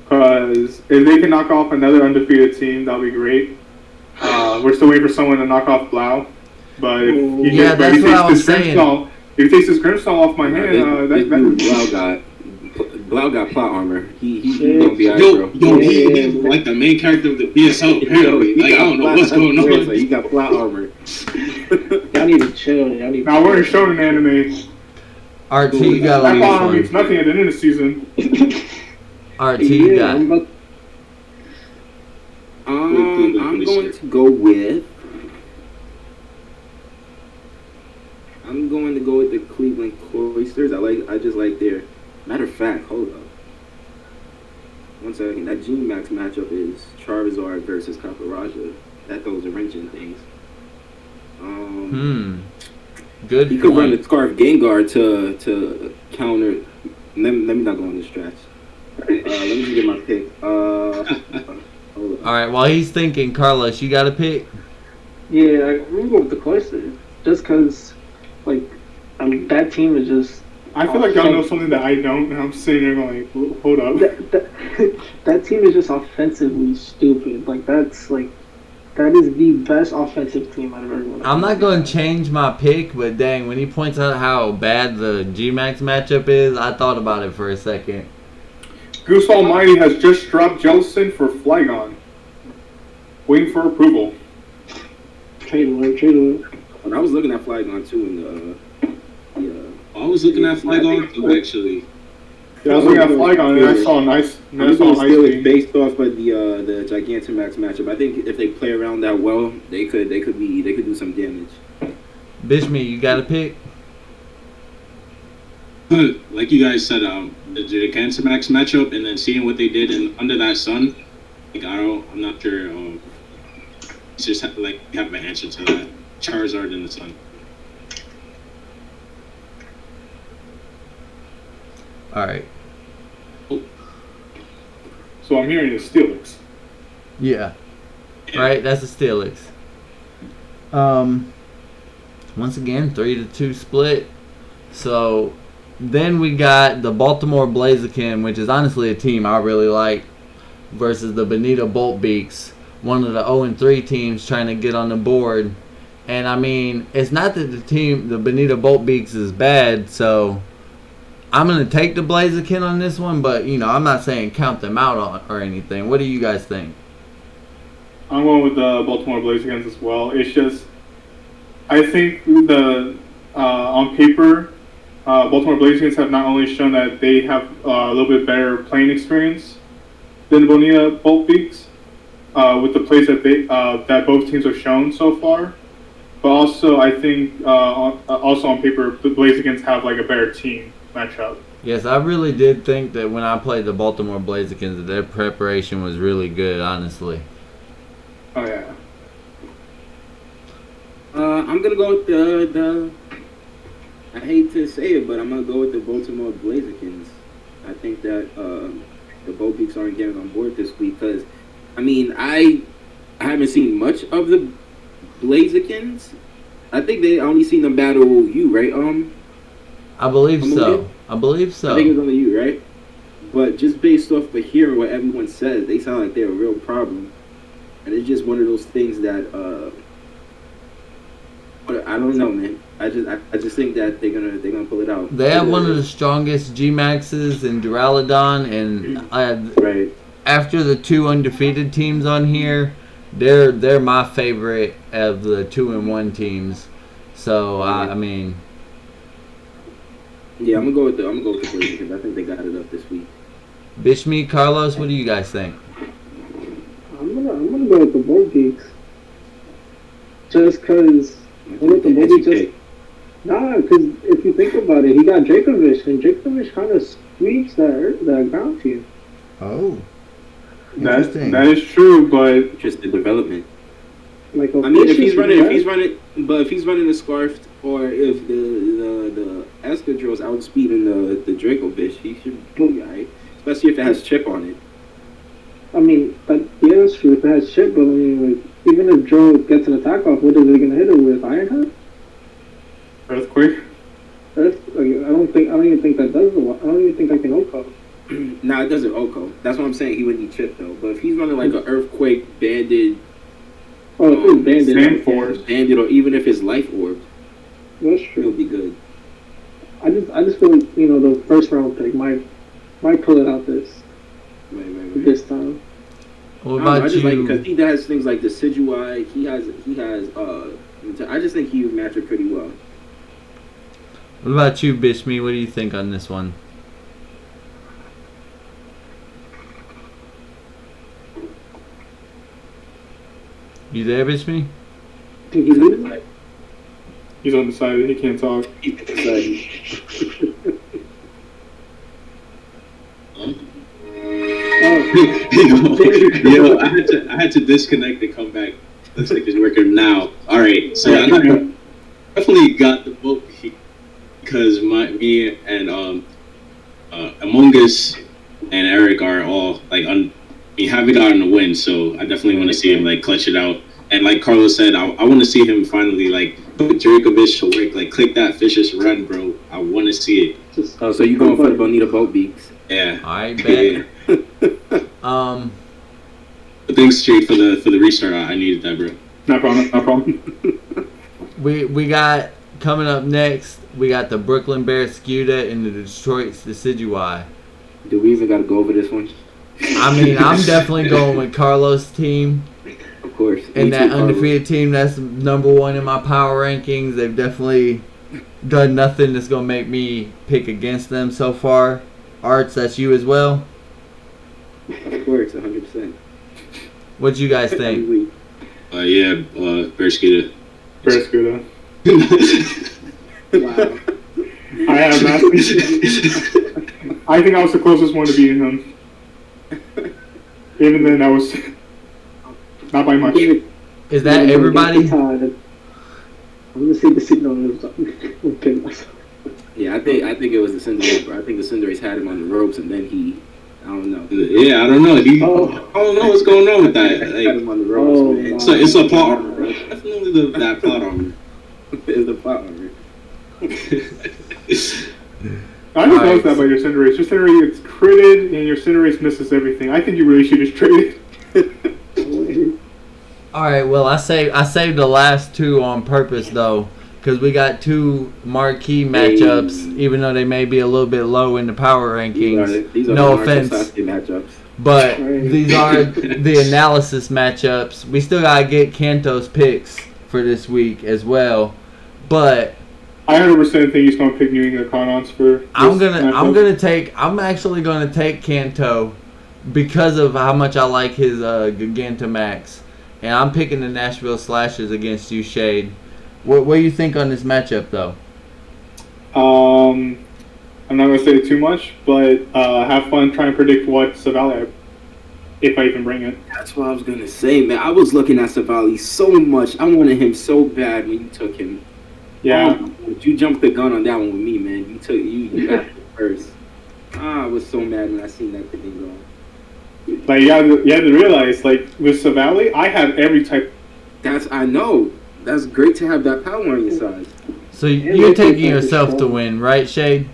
Because if they can knock off another undefeated team, that'll be great. We're still waiting for someone to knock off Blau, but if he Yeah, that's takes what I was this saying. Grimmsnarl, if he takes this Grimmsnarl off my hand, This dude, Blau got plot armor. He gonna be alright, bro. he's like the main character of the BSO. Apparently, like I don't know what's going on. He got plot armor. Y'all need to chill. Y'all need. Now we're in shonen anime. RT, you got That on plot armor means this one. nothing at the end of the season. RT, you got. I'm about- I'm going to go with. I'm going to go with the Cleveland Cloisters. I just like their. Matter of fact, hold up. 1 second. That G-Max matchup is Charizard versus Kakaraja. That throws a wrench in things. Good He could run the point. Scarf Gengar to counter. Let me not go on this stretch. Let me just get my pick. Hold All right, while he's thinking, Carlos, you got a pick? Yeah, I'm gonna go with the Cloysters. Just because, like, that team is just. I feel like y'all know something that I don't, and I'm sitting there going, like, hold up. That team is just offensively stupid. Like, that is the best offensive team I've ever seen. I'm not going to change my pick, but dang, when he points out how bad the G-Max matchup is, I thought about it for a second. Goose Almighty has just dropped Jellicent for Flygon. Waiting for approval. Trade alert. on. I was looking at Flygon too in the. I was looking at Flygon too, actually. Yeah, I was looking at Flygon and I saw a nice. I'm going to steal it based off of the Gigantamax matchup. I think if they play around that well, they could do some damage. Bishme, you got a pick? Like you guys said, the Gigantamax matchup, and then seeing what they did in Under That Sun, like I'm not sure. It's just have an answer to that. Charizard in the Sun. All right. So I'm hearing it's Steelix. Yeah. Right, that's a Steelix. Once again, 3-2 split. So then we got the Baltimore Blaziken, which is honestly a team I really like, versus the Bonita Boltbeaks, one of the 0-3 teams trying to get on the board. And I mean, it's not that the Bonita Boltbeaks is bad, so I'm going to take the Blaziken on this one, but, I'm not saying count them out or anything. What do you guys think? I'm going with the Baltimore Blazekins as well. It's just, I think on paper, Baltimore Blazekins have not only shown that they have a little bit better playing experience than Bonita Boltbeaks with the plays that both teams have shown so far, but also I think also on paper the Blazekins have like a better team matchup. Yes, I really did think that when I played the Baltimore Blazekins that their preparation was really good, honestly. Oh yeah. I'm gonna go with the. I hate to say it, but I'm gonna go with the Baltimore Blazekins. I think that the Boltbeaks aren't getting on board this week because, I mean, I haven't seen much of the Blazekins. I think they only seen them battle you, right? I believe so. I think it's only you, right? But just based off of hearing what everyone says, they sound like they're a real problem. And it's just one of those things that I don't know, man. I just think that they're gonna pull it out. They have one of the strongest G-Maxes in Duraludon, and right after the two undefeated teams on here, they're my favorite of the 2-1 teams. So I mean, yeah, I'm gonna go with the Blazekins. I think they got it up this week. Bishme, Carlos, what do you guys think? I'm gonna go with the Boltbeaks. Just cause with the Boltbeaks because if you think about it, he got Dracovish, and Dracovish kind of sweeps that ground team. Oh, that is true, but just the development. Like I mean, if he's running the Scarf, or if the Escadrille's outspeeding the Dracovish, he should be alright. Especially if it has chip on it. I mean, that's true. If it has chip, but I mean, like, even if Joe gets an attack off, what is he gonna hit it with? Iron Head? Earthquake? I don't even think that does the one. I don't even think I can OCO. Nah, it doesn't OCO. That's what I'm saying. He would need chip though. But if he's running like an Earthquake, Banded, Banded, Force, Banded, or even if it's Life Orb, that's true. He'll be good. I just feel like the first round pick might pull it out this this time. What about I just you? because he has things like the Decidueye. He has. I just think he would match it pretty well. What about you, Bishme? What do you think on this one? You there, Bishme? Did he lose? he's undecided. He can't talk. I had to disconnect and come back. Looks like it's working now. All right, so I definitely got the vote because me and Amoonguss and Eric are all like we haven't gotten a win, so I definitely want to see him like clutch it out. And like Carlos said, I want to see him finally like put Dracovic to work, like click that vicious run, bro. I want to see it. Oh, so you going for the Bonita Boat Beaks? Yeah. All right, bet. But thanks, straight for the restart. I needed that, bro. No problem. We got coming up next. We got the Brooklyn Bears Scuda and the Detroit Decidueye. Do we even got to go over this one? I mean, I'm definitely going with Carlos' team. Of course. And that undefeated team, that's number one in my power rankings. They've definitely done nothing that's going to make me pick against them so far. Arrtz, that's you as well? Of course, 100%. What do you guys think? Bear Scooter. Bear Scooter. Wow. I have not. I think I was the closest one to beating him. Even then, I was not by much. Is that everybody? I'm gonna say the signal. Okay, myself. Yeah, I think it was the Cinderace, bro. I think the Cinderace had him on the ropes, and then I don't know. Yeah, I don't know. I don't know what's going on with that. Had Like, him on the ropes, man. it's a plot armor, bro. Definitely that plot armor. It's the plot armor. I just noticed that by your Cinderace. Your Cinderace gets critted, and your Cinderace misses everything. I think you really should just trade it. All right, well, I saved the last two on purpose, though, because we got two marquee matchups, even though they may be a little bit low in the power rankings. These are No the offense. Sasuke matchups. But these are the analysis matchups. We still got to get Kanto's picks for this week as well. But I 100% think he's going to pick New England Cardinals for this matchup. I'm actually gonna take Kanto because of how much I like his Gigantamax, and I'm picking the Nashville Slashers against you, Shade. What do you think on this matchup, though? I'm not going to say too much, but have fun trying to predict what Savali, if I even bring it. That's what I was gonna say, man. I was looking at Savali so much. I wanted him so bad when you took him. Yeah. You jumped the gun on that one with me, man. You got it first. I was so mad when I seen that thing go. Like, you have to realize, like, with Savali, I have every type. I know. That's great to have that power on your side. So you're taking yourself to win, right, Shade?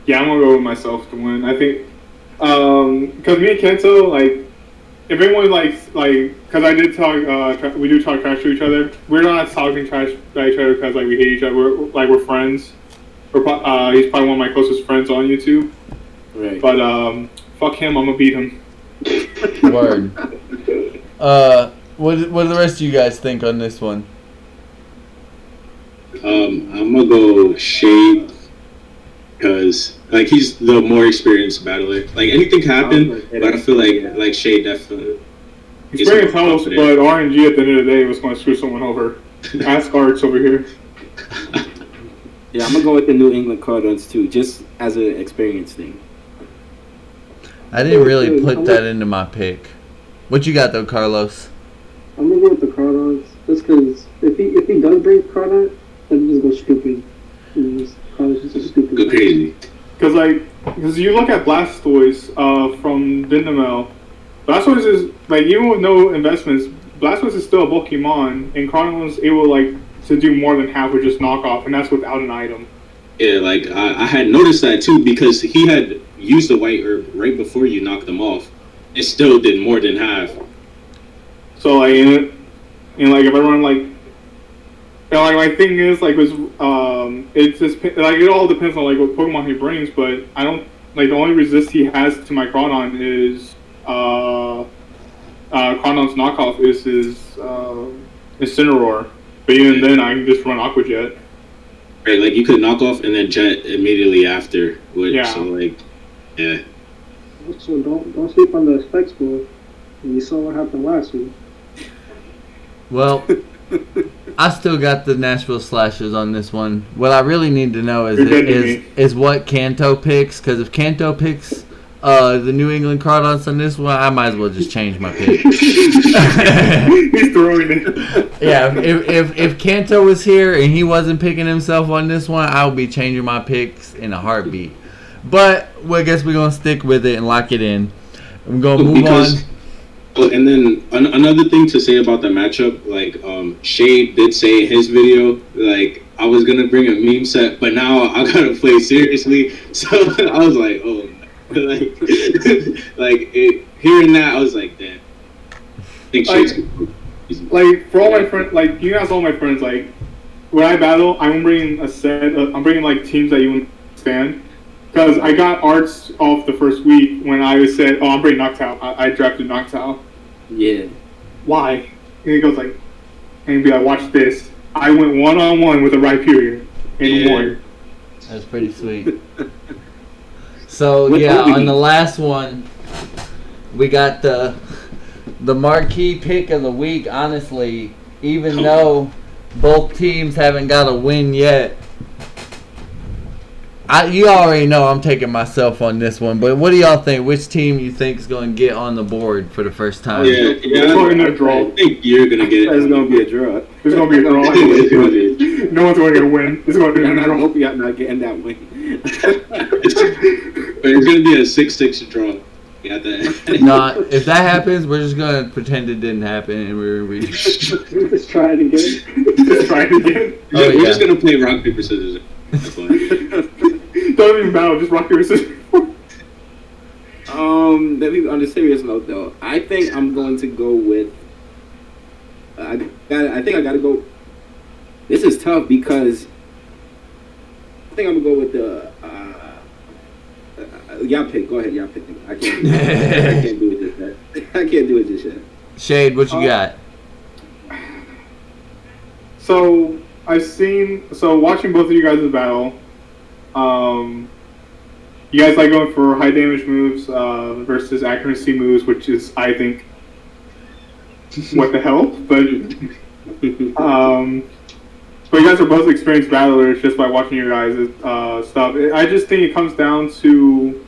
Yeah, I'm going to go with myself to win. I think, because me and Kento, like, if anyone likes, like, because I did talk, we do talk trash to each other. We're not talking trash to each other because, like, we hate each other. We're friends. He's probably one of my closest friends on YouTube. Right. But, fuck him, I'm going to beat him. Word. What do the rest of you guys think on this one? I'm gonna go Shade because like he's the more experienced battler. Like anything can happen, but I feel like Shade definitely. He's very close, but RNG at the end of the day was going to screw someone over. Ask Arrtz over here. Yeah, I'm gonna go with the New England Cardinals too, just as an experience thing. I didn't really put that into my pick. What you got though, Carlos? I'm gonna go with the Cardinals just because if he does bring Cardinals, then just go stupid. Cardinals just stupid. Go crazy. Because you look at Blastoise from Dynamo, Blastoise is like even with no investments, Blastoise is still a Pokemon, and Cardinals able like to do more than half with just knockoff, and that's without an item. Yeah, like I had noticed that too because he had used the white herb right before you knocked him off. It still did more than half. So like, and like if I run like, like my thing is like was it's just like it all depends on like what Pokemon he brings, but I don't like the only resist he has to my Crawdon is Crawdon's knockoff is his Incineroar, but even then I can just run Aqua Jet. Right, like you could knock off and then Jet immediately after. Yeah. So like, yeah. Also, don't sleep on the specs board. You saw what happened last week. Well, I still got the Nashville Slashers on this one. What I really need to know is what Kanto picks, because if Kanto picks the New England Cardinals on this one, I might as well just change my pick. He's throwing it. Yeah, if Kanto was here and he wasn't picking himself on this one, I would be changing my picks in a heartbeat. But I guess we're gonna stick with it and lock it in. I'm gonna move on. And then another thing to say about the matchup, like Shade did say in his video, like I was gonna bring a meme set, but now I gotta play seriously. So I was like, oh, hearing that, I was like, damn. I think Shade's like for all my friends, like you ask all my friends, like when I battle, I'm bringing a set. I'm bringing like teams that you understand. Because I got Arrtz off the first week when I said, "Oh, I'm bringing Noctowl." I drafted Noctowl. Yeah. Why? And he goes like, and be like, "Watch this." I went 1-on-1 with a Rhyperior and won. That's pretty sweet. So on the last one, we got the marquee pick of the week. Honestly, even though both teams haven't got a win yet. You already know I'm taking myself on this one, but what do y'all think? Which team you think is going to get on the board for the first time? Yeah, going to draw. I think you're going to get it. It's going to be a draw. It's going to be a draw. No one's going to get a win. It's going to be a draw. I hope you're not getting that win. It's going to be a 6-6 draw. Got that. No, if that happens, we're just going to pretend it didn't happen and we're Let's try it again. Let's try it again. We're just going to play rock, paper, scissors. That's fine. Don't even battle, just rock, paper, scissors. On a serious note, though, I think I'm going to go with. I think I gotta go. This is tough because I think I'm gonna go with the. Y'all pick. Go ahead, y'all pick. I can't do it just yet. I can't do it just yet. Shade, what you got? So watching both of you guys' battle, you guys like going for high damage moves versus accuracy moves, which is, I think, what the hell? But you guys are both experienced battlers just by watching your guys' stuff. I just think it comes down to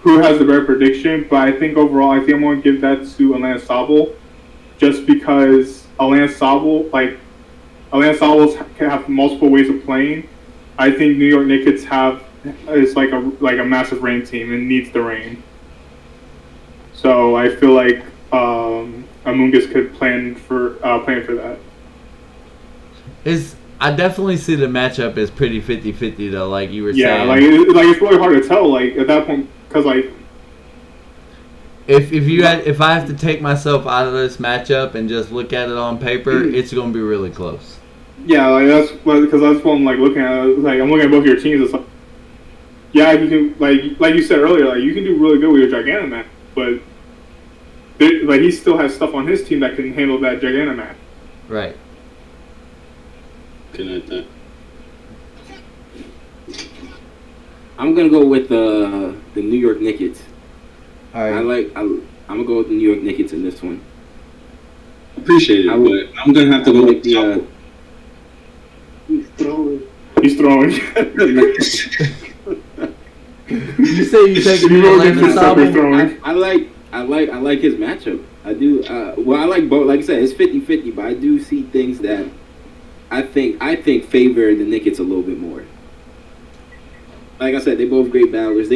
who has the better prediction, but I think overall, I think I'm going to give that to Atlanta Sobble, just because Atlanta Sobble can have multiple ways of playing. I think New York Knicks is like a massive rain team and needs the rain. So I feel like Amoonguss could plan for that. I definitely see the matchup as pretty 50-50 though, like you were saying. Yeah, like it's really hard to tell, like at that point, because like if I have to take myself out of this matchup and just look at it on paper, it's going to be really close. Yeah, like that's what I'm like looking at. Like I'm looking at both your teams. It's like, yeah, you can like you said earlier, like you can do really good with your Gigantamax, but like he still has stuff on his team that can handle that Gigantamax. Right. Good at that. I'm gonna go with the New York Knicks. All right. I'm gonna go with the New York Knicks in this one. Appreciate it, but I'm gonna have to go with the. He's throwing. He's throwing. You say you take Atlanta Sobble? I like his matchup. I do. Well, I like both. Like I said, it's 50-50, but I do see things that I think favor the Knicks a little bit more. Like I said, they're both great battlers.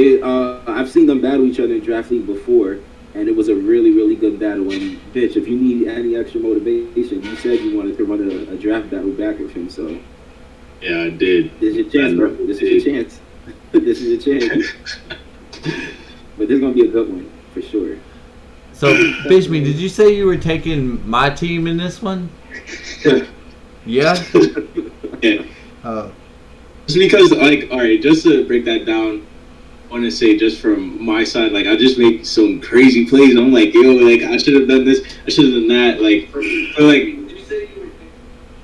I've seen them battle each other in Draft League before, and it was a really, really good battle. And bitch, if you need any extra motivation, you said you wanted to run a draft battle back with him. So yeah, I did. This is your chance, bro. This is your chance. This is your chance. But this is gonna be a good one for sure. So, Bishme, did you say you were taking my team in this one? Yeah? Yeah. Just because, like, all right, just to break that down, I want to say just from my side, like, I just make some crazy plays. I'm like, yo, like, I should have done this, I should have done that. Like, but, like,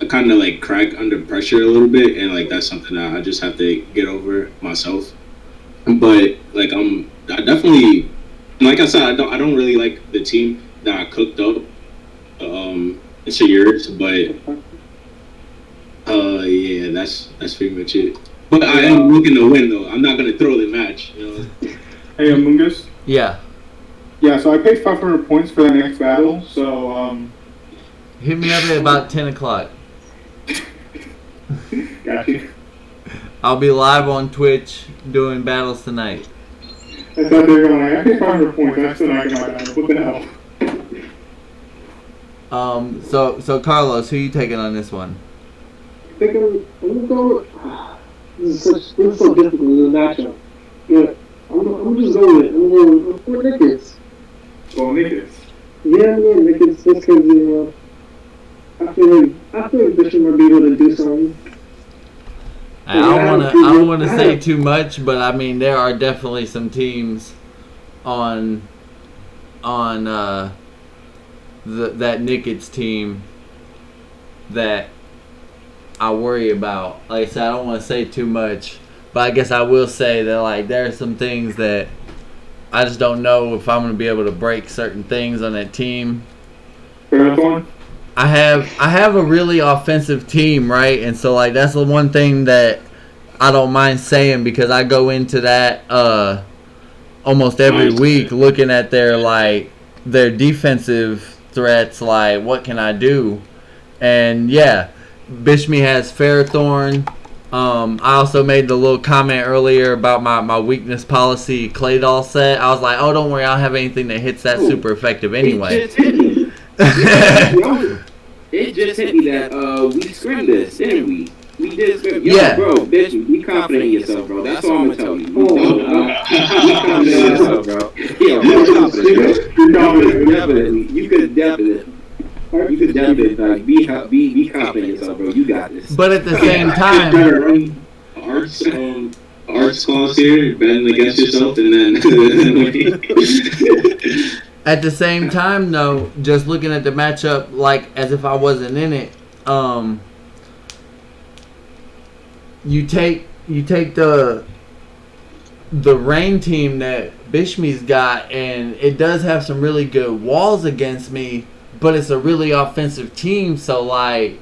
I kind of, like, crack under pressure a little bit, and, like, that's something that I just have to get over myself. But, like, I definitely, like I said, I don't really like the team that I cooked up. It's yours, but yeah, that's pretty much it. But I am looking to win though. I'm not gonna throw the match, you know. Hey, Amoonguss. Yeah. Yeah, so I paid 500 points for that next battle. So Hit me up at about 10 o'clock. got you. I'll be live on Twitch doing battles tonight. I thought they were going like, I paid 500 points. And I still not get my battle. What the hell? So Carlos, who you taking on this one? I think I'm gonna go. This is so difficult in the matchup. Yeah, I'm just going with it. I'm going for Nickets. Well, Nickets. Yeah, I'm going Nickets just because I feel like Bishop might be able to do something. I don't wanna say too much, but I mean there are definitely some teams on that Nickets team that I worry about. Like I said, I don't want to say too much, but I guess I will say that like there are some things that I just don't know if I'm going to be able to break certain things on that team. Marathon? I have a really offensive team, right? And so like that's the one thing that I don't mind saying because I go into that almost every week looking at their defensive threats, like what can I do? And yeah, Bishmi has Ferrothorn. I also made the little comment earlier about my weakness policy clay doll set. I was like, oh, don't worry, I don't have anything that hits that super effective anyway. It just hit me that we scrimmed this, didn't we? We did scrim. Yo, Yeah. bro, bitch, be confident in yourself, bro. That's all I'm gonna tell you. Be confident in yourself, bro. Yeah, be confident, bro. You could definitely be confident in yourself, bro. You got this. But at the same time, Arrtz calls here, betting against yourself, and then at the same time, though, just looking at the matchup like as if I wasn't in it, you take the rain team that Bishmi's got, and it does have some really good walls against me, but it's a really offensive team, so like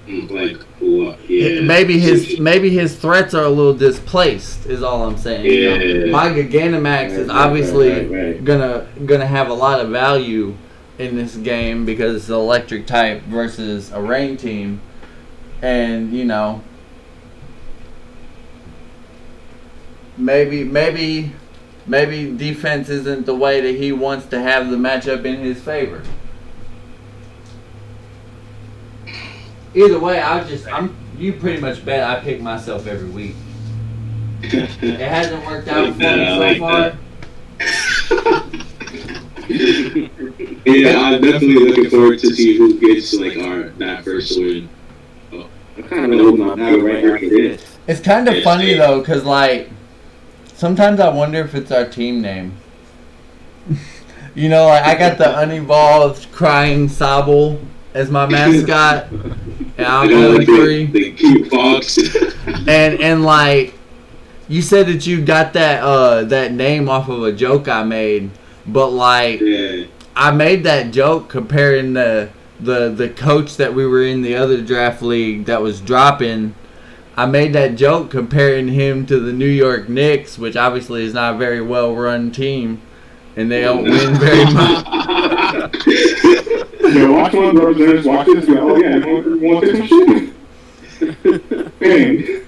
what? Yeah. maybe his threats are a little displaced is all I'm saying. Yeah. You know? My Gigantamax is obviously gonna have a lot of value in this game because it's an electric type versus a rain team, and you know maybe defense isn't the way that he wants to have the matchup in his favor. Either way, you pretty much bet I pick myself every week. It hasn't worked out for me so far. Yeah, I'm definitely looking forward to see who gets that first win. I kind of know my battle right after this. It's kind of funny though, cause like sometimes I wonder if it's our team name. You know, like I got the unevolved crying Sobble as my mascot, and I'm only 3. The cute fox. and like you said that you got that name off of a joke I made, but like I made that joke comparing the coach that we were in the other draft league that was dropping. I made that joke comparing him to the New York Knicks, which obviously is not a very well run team, and they don't win very much. Yeah, watch one of the representatives watch this and go, oh yeah, you want this machine? Bang.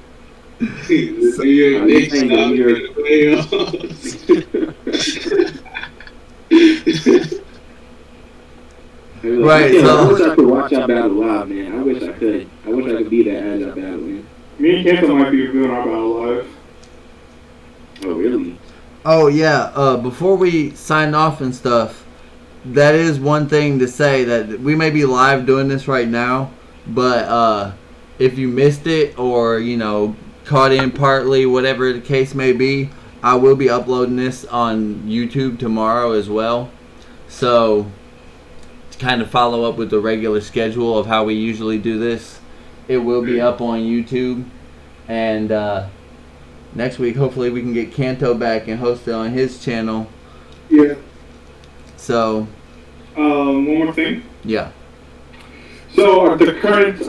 Right, I wish I could watch that battle live, man. I wish I could. I wish I could be there at that battle, man. Me and Kenta might be doing our battle live. Oh, really? Oh yeah. Before we sign off and stuff, that is one thing to say that we may be live doing this right now, but if you missed it or caught in partly, whatever the case may be, I will be uploading this on YouTube tomorrow as well. So to kind of follow up with the regular schedule of how we usually do this, it will be up on YouTube, and next week hopefully we can get Kanto back and host it on his channel. Yeah. So one more thing. Yeah. So the current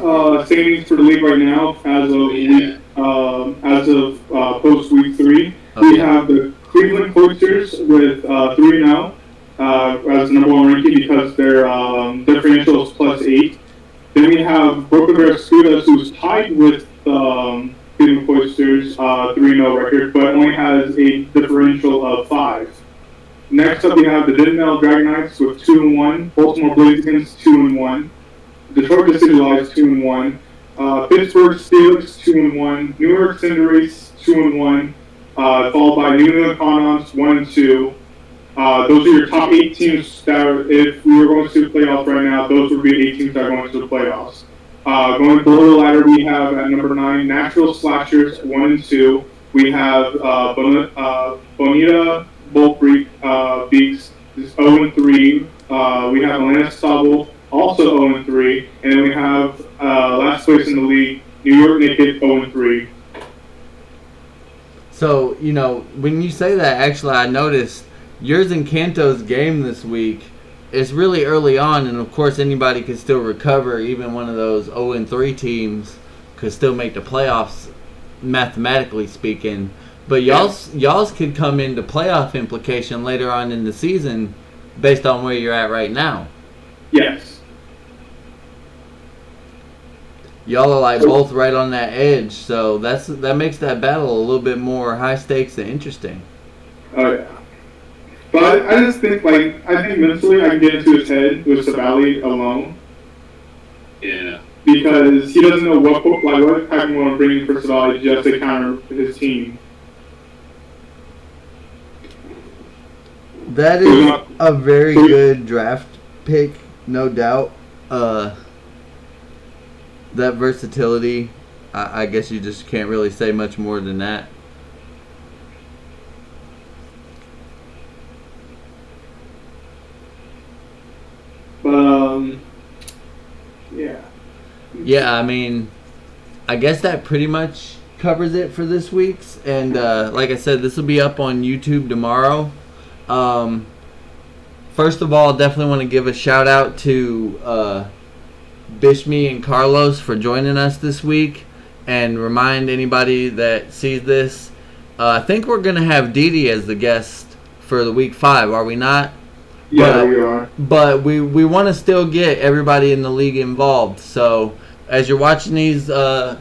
standings for the league right now, as of post week 3, we have the Cleveland Cloisters with 3-0 as the number one ranking because their differential is +8. Then we have Broken Bear Scudas, who's tied with Cleveland Cloisters 3-0 record, but only has a differential of 5. Next up, we have the Denver Dragon Knights with 2-1, Baltimore Blazers 2-1, Detroit City Lions 2-1, Pittsburgh Steelers 2-1, New York Cinderace 2-1, followed by New England Condoms 1-2. Those are your top 8 teams that are, if we were going to the playoffs right now, those would be the 8 teams that are going to the playoffs. Going below the ladder, we have at number 9, Natural Slashers 1-2. We have Bonita Bull Creek Beaks is 0-3. We have Atlanta Stubble also 0-3, and then we have last place in the league, New York Naked 0-3. So, you know, when you say that, actually, I noticed yours and Kanto's game this week is really early on, and of course, anybody could still recover. Even one of those 0-3 teams could still make the playoffs, mathematically speaking. But y'all's could come into playoff implication later on in the season based on where you're at right now. Yes. Y'all are like both right on that edge, so that makes that battle a little bit more high stakes and interesting. Oh yeah. But I just think I think mentally I can get into his head with Savali alone. Yeah. Because he doesn't know what Pokemon I'm bringing for Savali just to counter his team. That is a very good draft pick, no doubt. That versatility, I guess you just can't really say much more than that. But, yeah. Yeah, I mean, I guess that pretty much covers it for this week's. And like I said, this will be up on YouTube tomorrow. First of all, definitely want to give a shout out to Bishmi and Carlos for joining us this week, and remind anybody that sees this, I think we're going to have Didi as the guest for the week 5, are we not? Yeah, we are. But we want to still get everybody in the league involved. So as you're watching these analysis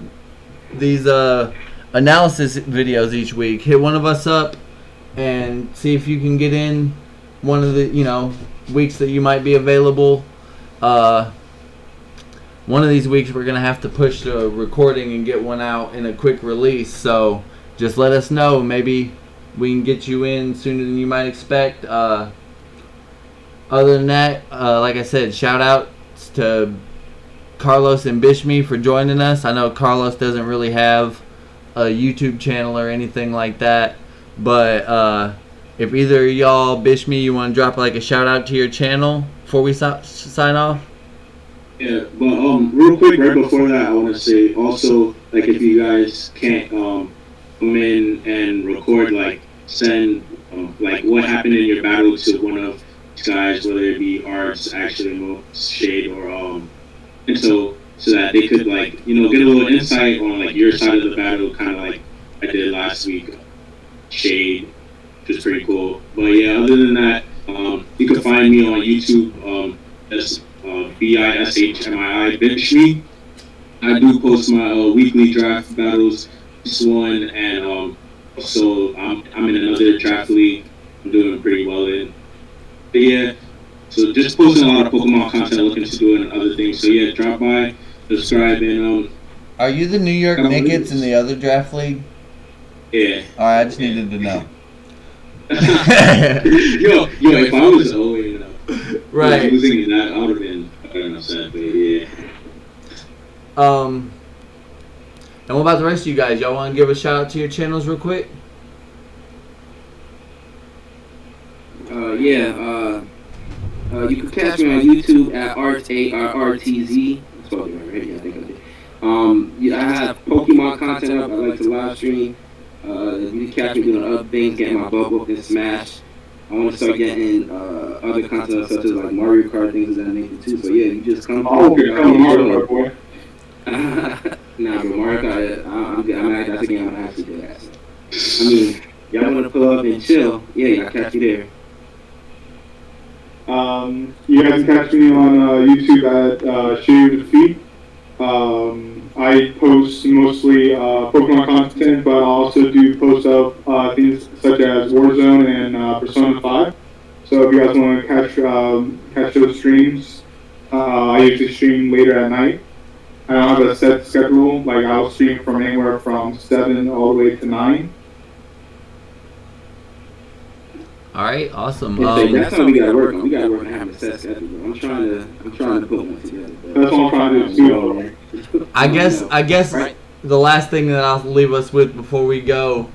videos each week, hit one of us up and see if you can get in one of the weeks that you might be available. One of these weeks we're going to have to push the recording and get one out in a quick release. So just let us know. Maybe we can get you in sooner than you might expect. Other than that, like I said, shout out to Carlos and Bishmi for joining us. I know Carlos doesn't really have a YouTube channel or anything like that. But if either of y'all, Bishmi, you want to drop like a shout out to your channel before we sign off? Yeah, but real quick, right before that, I want to say also, like, if you guys can't come in and record, like, send like what happened in your battle to one of these guys, whether it be Arrtz, actually, Shade, or and so that they could, like, get a little insight on, like, your side of the battle, kind of like I did last week, Shade, which was pretty cool. But yeah, other than that, you can find me on YouTube as BISHMII Bishmi. I do post my weekly draft battles, this one, and also I'm in another draft league I'm doing pretty well in. But yeah, so just posting a lot of Pokemon content, looking to doing other things. So yeah, drop by, subscribe, and Are you the New York Knicks in the other draft league? Yeah. Alright, I just needed to know. yo, if I was right. losing in that, I would have been upset, but yeah. And what about the rest of you guys? Y'all want to give a shout out to your channels real quick? You can catch me on YouTube at Arrtz. That's probably right, yeah, I think I did. I have Pokemon content up. I like to live stream. You can catch me doing other things, getting my bubble up in Smash. I want to start getting other content such as like Mario Kart, things of that nature too. So yeah, you just come. Oh, Mario Kart, boy. Nah, but Mario Kart, that's a game I'm actually good at. I mean, y'all want to pull up and chill, yeah, y'all catch me there. You guys can catch me on YouTube at Shave the Feet. I post mostly Pokemon content, but I also do post up things such as Warzone and Persona 5. So if you guys want to catch those streams, I usually stream later at night. I don't have a set schedule. Like I'll stream from anywhere from 7 all the way to 9. All right, awesome. That's how we gotta work on. We gotta work on having a set schedule. I'm trying to put one together. That's what I'm trying to do. I guess the last thing that I'll leave us with before we go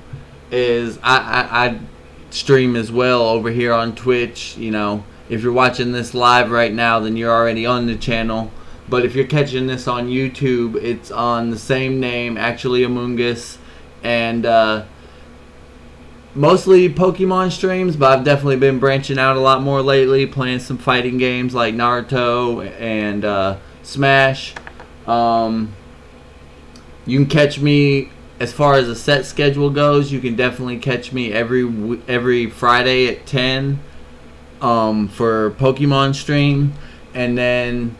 is I stream as well over here on Twitch. You know, if you're watching this live right now, then you're already on the channel. But if you're catching this on YouTube, it's on the same name, actually Amoonguss, and mostly Pokemon streams, but I've definitely been branching out a lot more lately, playing some fighting games like Naruto and Smash. You can catch me, as far as the set schedule goes, you can definitely catch me every Friday at 10 for Pokemon stream. And then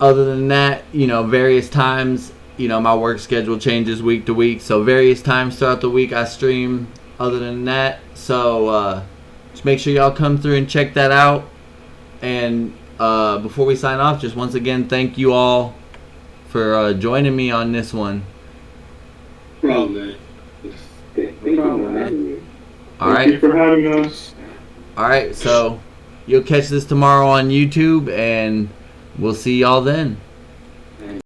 other than that, you know, various times, you know, my work schedule changes week to week, so various times throughout the week I stream other than that. So just make sure y'all come through and check that out. And before we sign off, just once again, thank you all for joining me on this one. No problem, man. Thank you for having me. All Thank right. you for having us. All right. So you'll catch this tomorrow on YouTube, and we'll see y'all then.